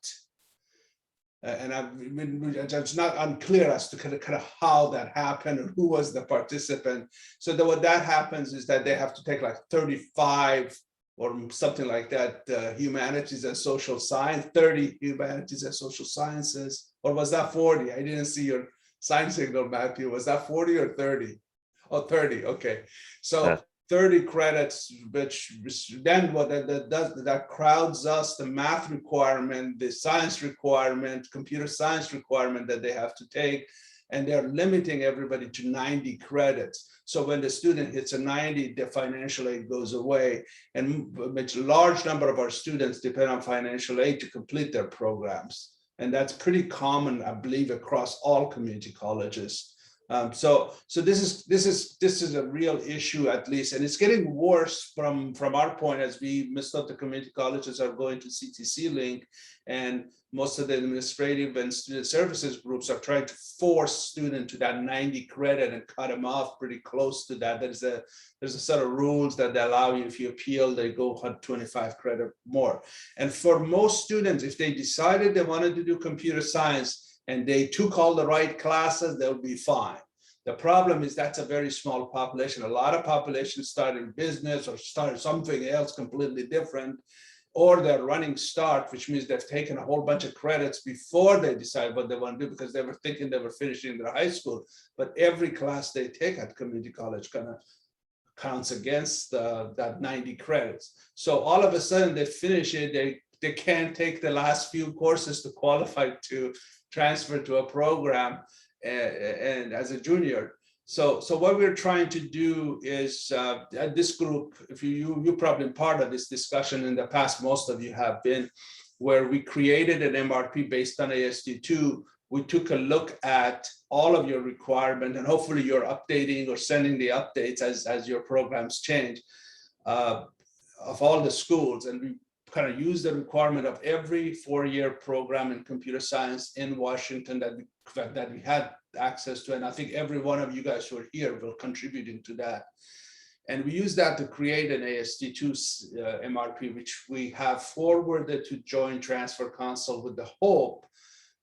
And it's not unclear as to kind of how that happened or who was the participant. So that what that happens is that they have to take like 35 or something like that, humanities and social science, 30 humanities and social sciences, or was that 40? I didn't see your sign signal, Matthew. Was that 40 or 30? Oh, 30, okay. So 30 credits, which then what that does, that crowds us the math requirement, the science requirement, computer science requirement that they have to take, and they're limiting everybody to 90 credits. So when the student hits a 90, the financial aid goes away, and a large number of our students depend on financial aid to complete their programs. And that's pretty common, I believe, across all community colleges. So this is a real issue, at least, and it's getting worse from our point, as most of the community colleges are going to CTC Link, and most of the administrative and student services groups are trying to force students to that 90 credit and cut them off pretty close to that. There's a set of rules that they allow you, if you appeal, they go 25 credit more. And for most students, if they decided they wanted to do computer science and they took all the right classes, they'll be fine. The problem is that's a very small population. A lot of populations start in business or start something else completely different, or they're running start, which means they've taken a whole bunch of credits before they decide what they want to do, because they were thinking they were finishing their high school. But every class they take at community college kind of counts against that 90 credits. So all of a sudden they finish it, they can't take the last few courses to qualify to transfer to a program and as a junior. So what we're trying to do is at this group, if you're probably part of this discussion in the past, most of you have been, where we created an MRP based on ASD2. We took a look at all of your requirement, and hopefully you're updating or sending the updates as your programs change of all the schools. And we kind of use the requirement of every 4-year program in computer science in Washington that we had access to. And I think every one of you guys who are here will contribute to that. And we use that to create an ASD2 MRP, which we have forwarded to Joint Transfer Council with the hope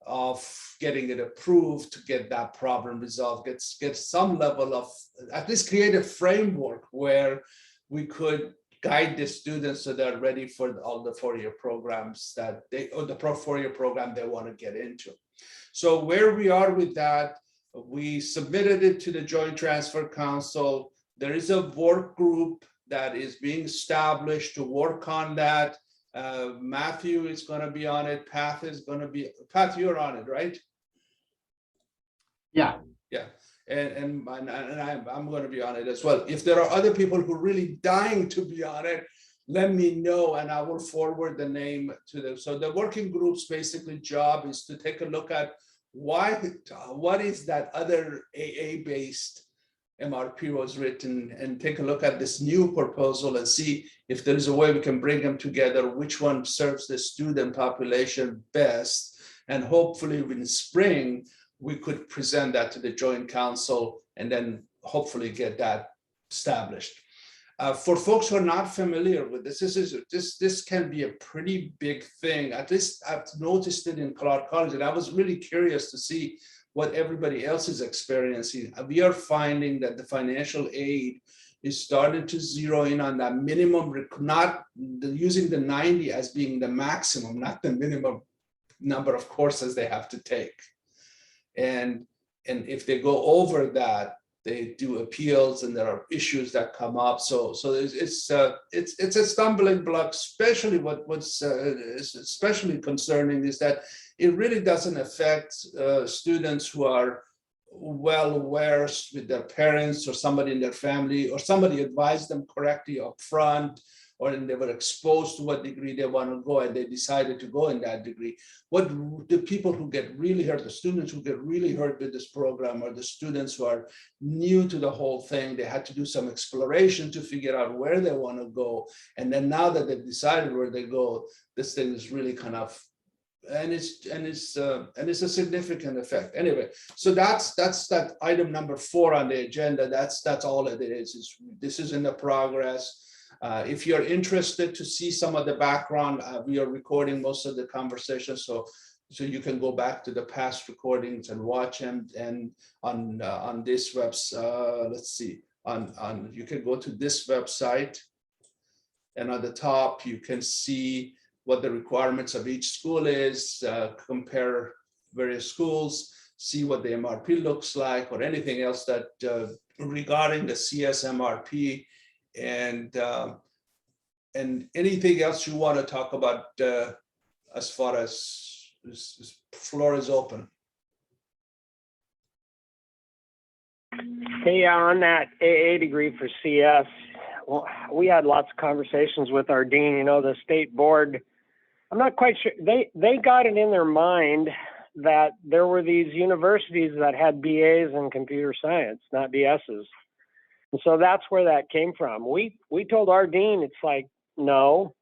of getting it approved to get that problem resolved, get some level of, at least create a framework where we could guide the students so they're ready for all the 4-year programs that or the 4-year program they want to get into. So where we are with that, we submitted it to the Joint Transfer Council. There is a work group that is being established to work on that. Matthew is going to be on it. Pat is going to be, Pat, you're on it, right? Yeah. Yeah. And I'm going to be on it as well. If there are other people who are really dying to be on it, let me know and I will forward the name to them. So the working group's basically job is to take a look at what is that other AA-based MRP was written, and take a look at this new proposal and see if there is a way we can bring them together, which one serves the student population best. And hopefully in spring, we could present that to the Joint Council and then hopefully get that established. For folks who are not familiar with this, this can be a pretty big thing. At least I've noticed it in Clark College, and I was really curious to see what everybody else is experiencing. We are finding that the financial aid is starting to zero in on that minimum, not using the 90 as being the maximum, not the minimum number of courses they have to take. And if they go over that, they do appeals, and there are issues that come up. So it's a stumbling block. Especially what's especially concerning is that it really doesn't affect students who are well aware with their parents or somebody in their family, or somebody advised them correctly up front, or they were exposed to what degree they want to go and they decided to go in that degree. What the people who get really hurt, the students who get really hurt with this program, are the students who are new to the whole thing. They had to do some exploration to figure out where they want to go. And then now that they've decided where they go, this thing is really kind of, and it's a significant effect. Anyway, so that's that item number 4 on the agenda. That's all it is. This is in the progress. If you're interested to see some of the background, we are recording most of the conversations, so you can go back to the past recordings and watch them. And on this website, let's see, you can go to this website, and on the top you can see what the requirements of each school is, compare various schools, see what the MRP looks like, or anything else that regarding the CSMRP. And anything else you want to talk about as far as this floor is open. Hey, on that AA degree for CS, well, we had lots of conversations with our dean. You know, the state board, I'm not quite sure, they got it in their mind that there were these universities that had BAs in computer science, not BSs. And so that's where that came from. We told our dean, it's like, no,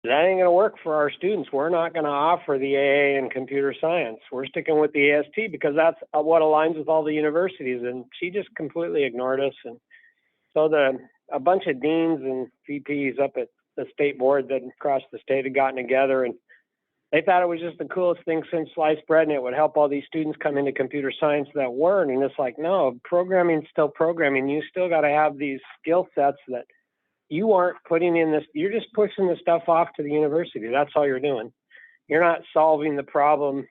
that ain't going to work for our students. We're not going to offer the AA in computer science. We're sticking with the AST because that's what aligns with all the universities. And she just completely ignored us. And so a bunch of deans and VPs up at the state board that across the state had gotten together, and they thought it was just the coolest thing since sliced bread, and it would help all these students come into computer science that weren't. And it's like, no, programming's still programming. You still got to have these skill sets that you aren't putting in this. You're just pushing the stuff off to the university. That's all you're doing. You're not solving the problem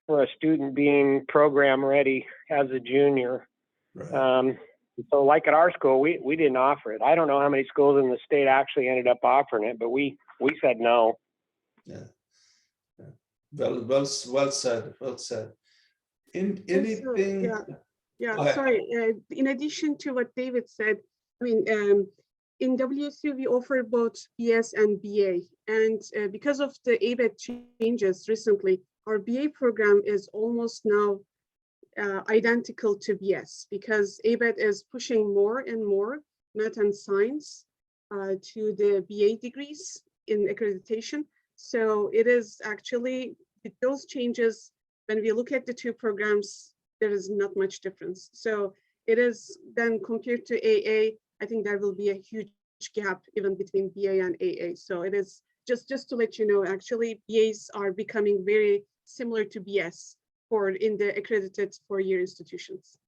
for a student being program ready as a junior. Right. So like at our school, we didn't offer it. I don't know how many schools in the state actually ended up offering it, but we said no. Yeah. Well said. Well said. In anything. Sorry. In addition to what David said, I mean, in WSU we offer both BS and BA, and because of the ABET changes recently, our BA program is almost now identical to BS, because ABET is pushing more and more math and science to the BA degrees in accreditation. So it is actually, with those changes, when we look at the two programs, there is not much difference. So it is then compared to AA, I think there will be a huge gap even between BA and AA. So it is just to let you know, actually BAs are becoming very similar to BS in the accredited four-year institutions.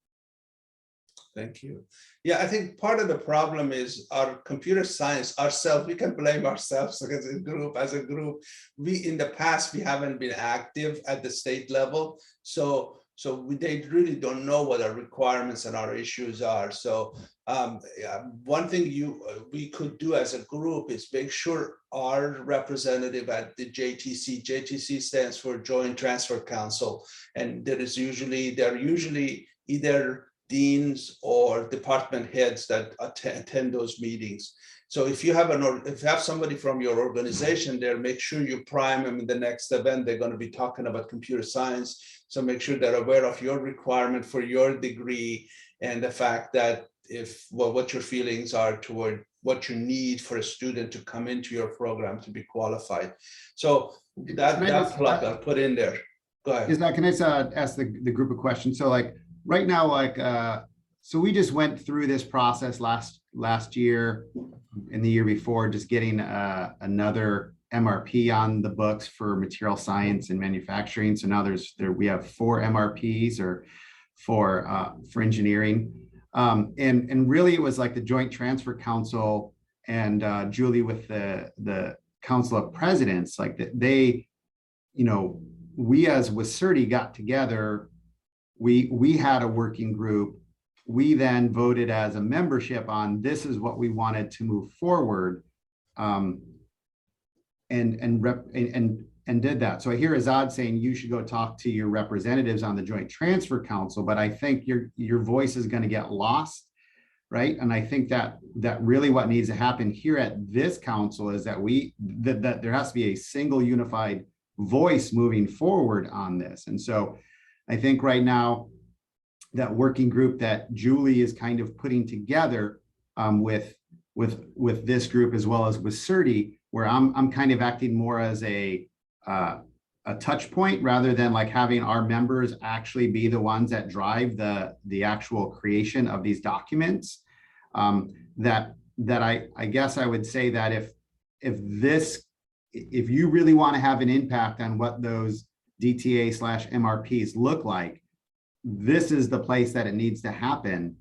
Thank you. Yeah, I think part of the problem is our computer science ourselves. We can blame ourselves as a group. We in the past we haven't been active at the state level, so they really don't know what our requirements and our issues are. So one thing we could do as a group is make sure our representative at the JTC stands for Joint Transfer Council, and they're usually either deans or department heads that attend those meetings. So if you have somebody from your organization there, make sure you prime them in the next event. They're going to be talking about computer science. So make sure they're aware of your requirement for your degree and the fact that what your feelings are toward what you need for a student to come into your program to be qualified. So that plug I'll put in there. Go ahead. Can I just ask the group a question? So like right now, so we just went through this process last year and the year before, just getting another MRP on the books for material science and manufacturing. So now we have 4 MRPs or for engineering. And really it was like the Joint Transfer Council and Julie with the Council of Presidents, like they, we as WASCE got together, we had a working group. We then voted as a membership on this is what we wanted to move forward, and did that. So I hear Azad saying you should go talk to your representatives on the Joint Transfer Council, but I think your voice is going to get lost, right? And I think that really what needs to happen here at this council is that that there has to be a single unified voice moving forward on this. And so I think right now that working group that Julie is kind of putting together with this group as well as with CERTI, where I'm kind of acting more as a touch point rather than like having our members actually be the ones that drive the actual creation of these documents. That I guess I would say that if you really want to have an impact on what those DTA/MRPs look like, this is the place that it needs to happen,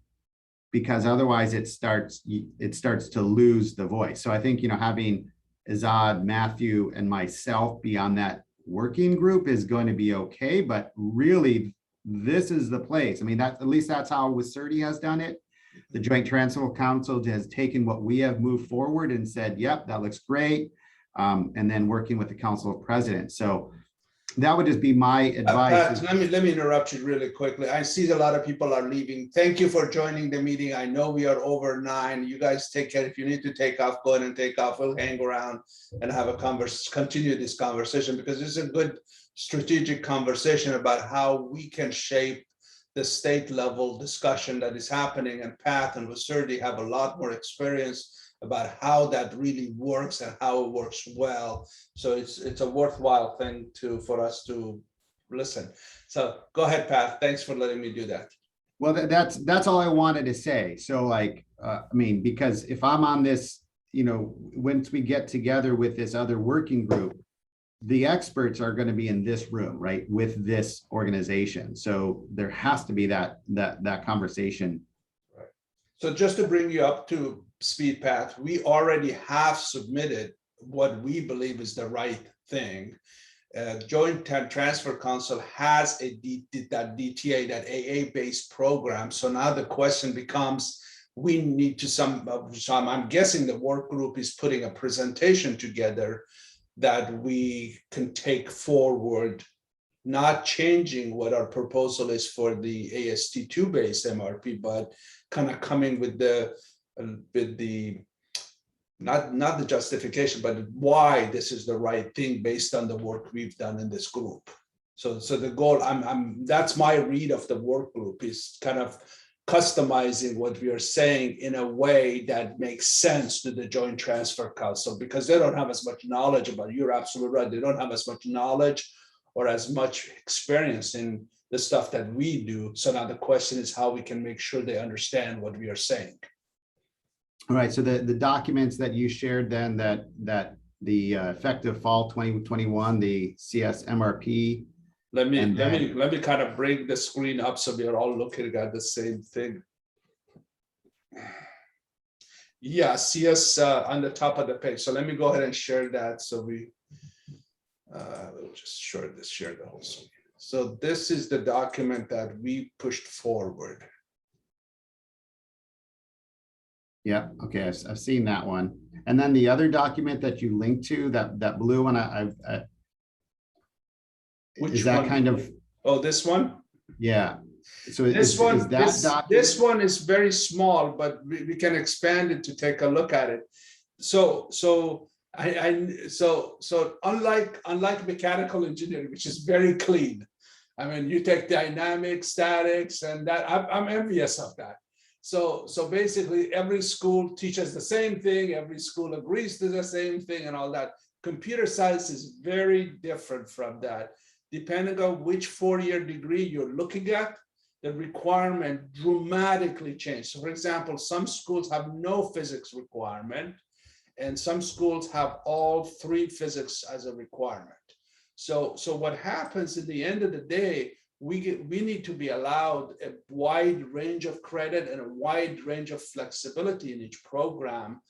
because otherwise it starts to lose the voice. So I think, having Azad, Matthew, and myself be on that working group is going to be okay, but really this is the place. I mean, at least that's how WASCE has done it. The Joint Transfer Council has taken what we have moved forward and said, yep, that looks great. And then working with the Council of Presidents. So that would just be my advice. Pat, let me interrupt you really quickly. I see a lot of people are leaving. Thank you for joining the meeting. I know we are over 9. You guys take care. If you need to take off, go ahead and take off. We'll hang around and have a continue this conversation, because this is a strategic conversation about how we can shape the state level discussion that is happening, and Pat and Waserdi have a lot more experience about how that really works and how it works well. So it's a worthwhile thing for us to listen. So go ahead, Pat. Thanks for letting me do that. Well, that's all I wanted to say. So like, I mean, because if I'm on this, you know, once we get together with this other working group, the experts are going to be in this room, right, with this organization. So there has to be that conversation. Right. So just to bring you up to speed, Pat, we already have submitted what we believe is the right thing. Joint Transfer Council has that DTA, that AA-based program. So now the question becomes, we need to I'm guessing the work group is putting a presentation together that we can take forward, not changing what our proposal is for the AST2 based MRP, but kind of coming with the not the justification, but why this is the right thing based on the work we've done in this group. So the goal, that's my read of the work group, is kind of customizing what we are saying in a way that makes sense to the Joint Transfer Council, because they don't have as much knowledge about it. You're absolutely right. They don't have as much knowledge or as much experience in the stuff that we do. So now the question is how we can make sure they understand what we are saying. All right. So the documents that you shared then, that the effective fall 2021, the CS MRP. Let me kind of bring the screen up so we are all looking at the same thing. Yeah, CS on the top of the page. So let me go ahead and share that. So we'll just share the whole screen. So this is the document that we pushed forward. Yeah, okay, I've seen that one. And then the other document that you linked to, that blue one, Which is that one? kind of? Oh, this one? Yeah. So this one is very small, but we can expand it to take a look at it. So unlike mechanical engineering, which is very clean. I mean, you take dynamics, statics, and that I'm envious of that. So basically every school teaches the same thing, every school agrees to the same thing and all that. Computer science is very different from that. Depending on which four-year degree you're looking at, the requirement dramatically changes. So for example, some schools have no physics requirement, and some schools have all three physics as a requirement. So what happens at the end of the day, we need to be allowed a wide range of credit and a wide range of flexibility in each program,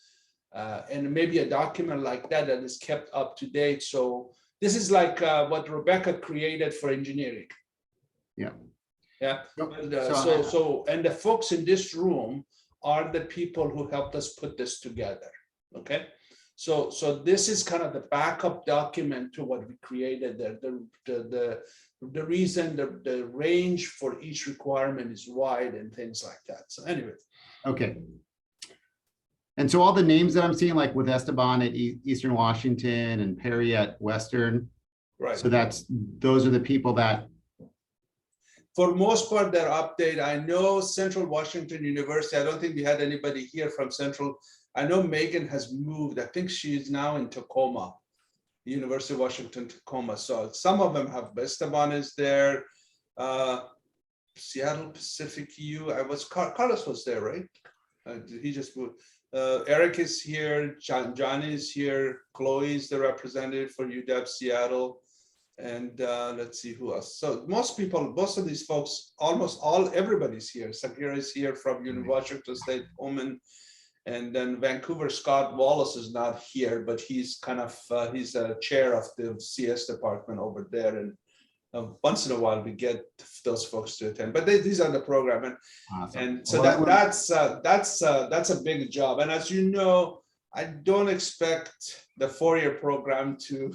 and maybe a document like that is kept up to date. So this is like what Rebecca created for engineering. Yeah. Yeah. And the folks in this room are the people who helped us put this together. Okay. So this is kind of the backup document to what we created there. The reason the range for each requirement is wide and things like that. So anyway. Okay. And so all the names that I'm seeing, like with Esteban at Eastern Washington and Perry at Western. Right. So those are the people that. For most part, their update. I know Central Washington University. I don't think we had anybody here from Central. I know Megan has moved. I think she's now in Tacoma, University of Washington, Tacoma. So some of them have. Esteban is there. Seattle Pacific U. Carlos was there, right? He just moved. Eric is here. Johnny is here. Chloe is the representative for UW Seattle. And let's see who else. So most of these folks, everybody's here. Sakira is here from Washington State, Pullman. And then Vancouver, Scott Wallace is not here, but he's kind of, he's a chair of the CS department over there. And once in a while we get those folks to attend, but these are the program. And, awesome. And so that's a big job. And as you know, I don't expect the four-year programs to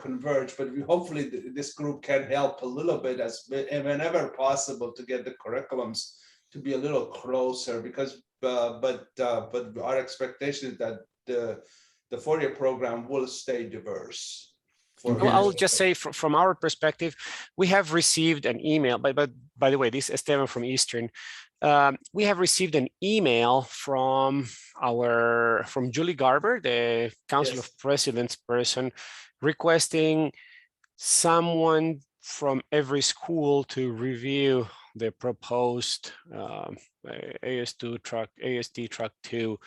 converge, but hopefully this group can help a little bit whenever possible to get the curriculums to be a little closer, because but our expectation is that the four-year program will stay diverse. Well, I'll just say from our perspective, we have received an email, but by the way, this is Esteban from Eastern. We have received an email from Julie Garber, the Council of Presidents person, requesting someone from every school to review the proposed AST Track 2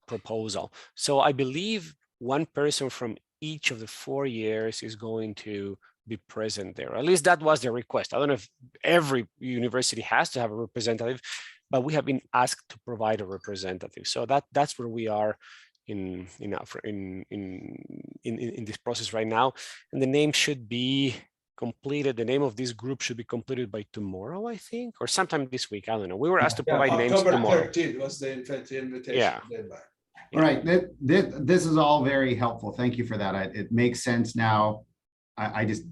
proposal. So I believe one person from each of the 4 years is going to be present there. At least that was the request. I don't know if every university has to have a representative, but we have been asked to provide a representative. So that's where we are in this process right now. And the name should be completed. The name of this group should be completed by tomorrow, I think, or sometime this week. I don't know. We were asked to provide names tomorrow. October 13th was the invitation deadline. All right, this is all very helpful. Thank you for that. It makes sense now. I just,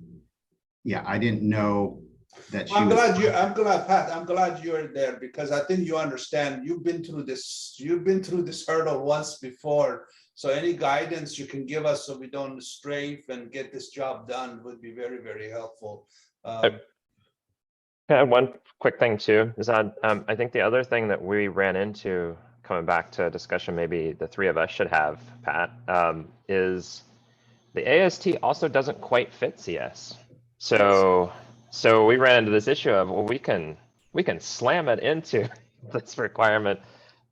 yeah, I didn't know that she I'm was. glad, Pat, I'm glad you're there because I think you understand, you've been through this hurdle once before. So any guidance you can give us so we don't strafe and get this job done would be very, very helpful. One quick thing too, is that I think the other thing that we ran into coming back to a discussion maybe the three of us should have, Pat, is the AST also doesn't quite fit CS. So we ran into this issue of, well, we can slam it into this requirement,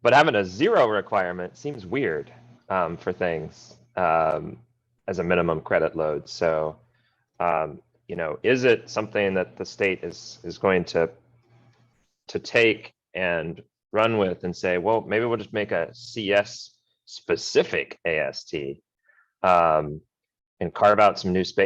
but having a 0 requirement seems weird for things as a minimum credit load. So, you know, is it something that the state is going to take and run with and say, well, maybe we'll just make a CS specific AST and carve out some new space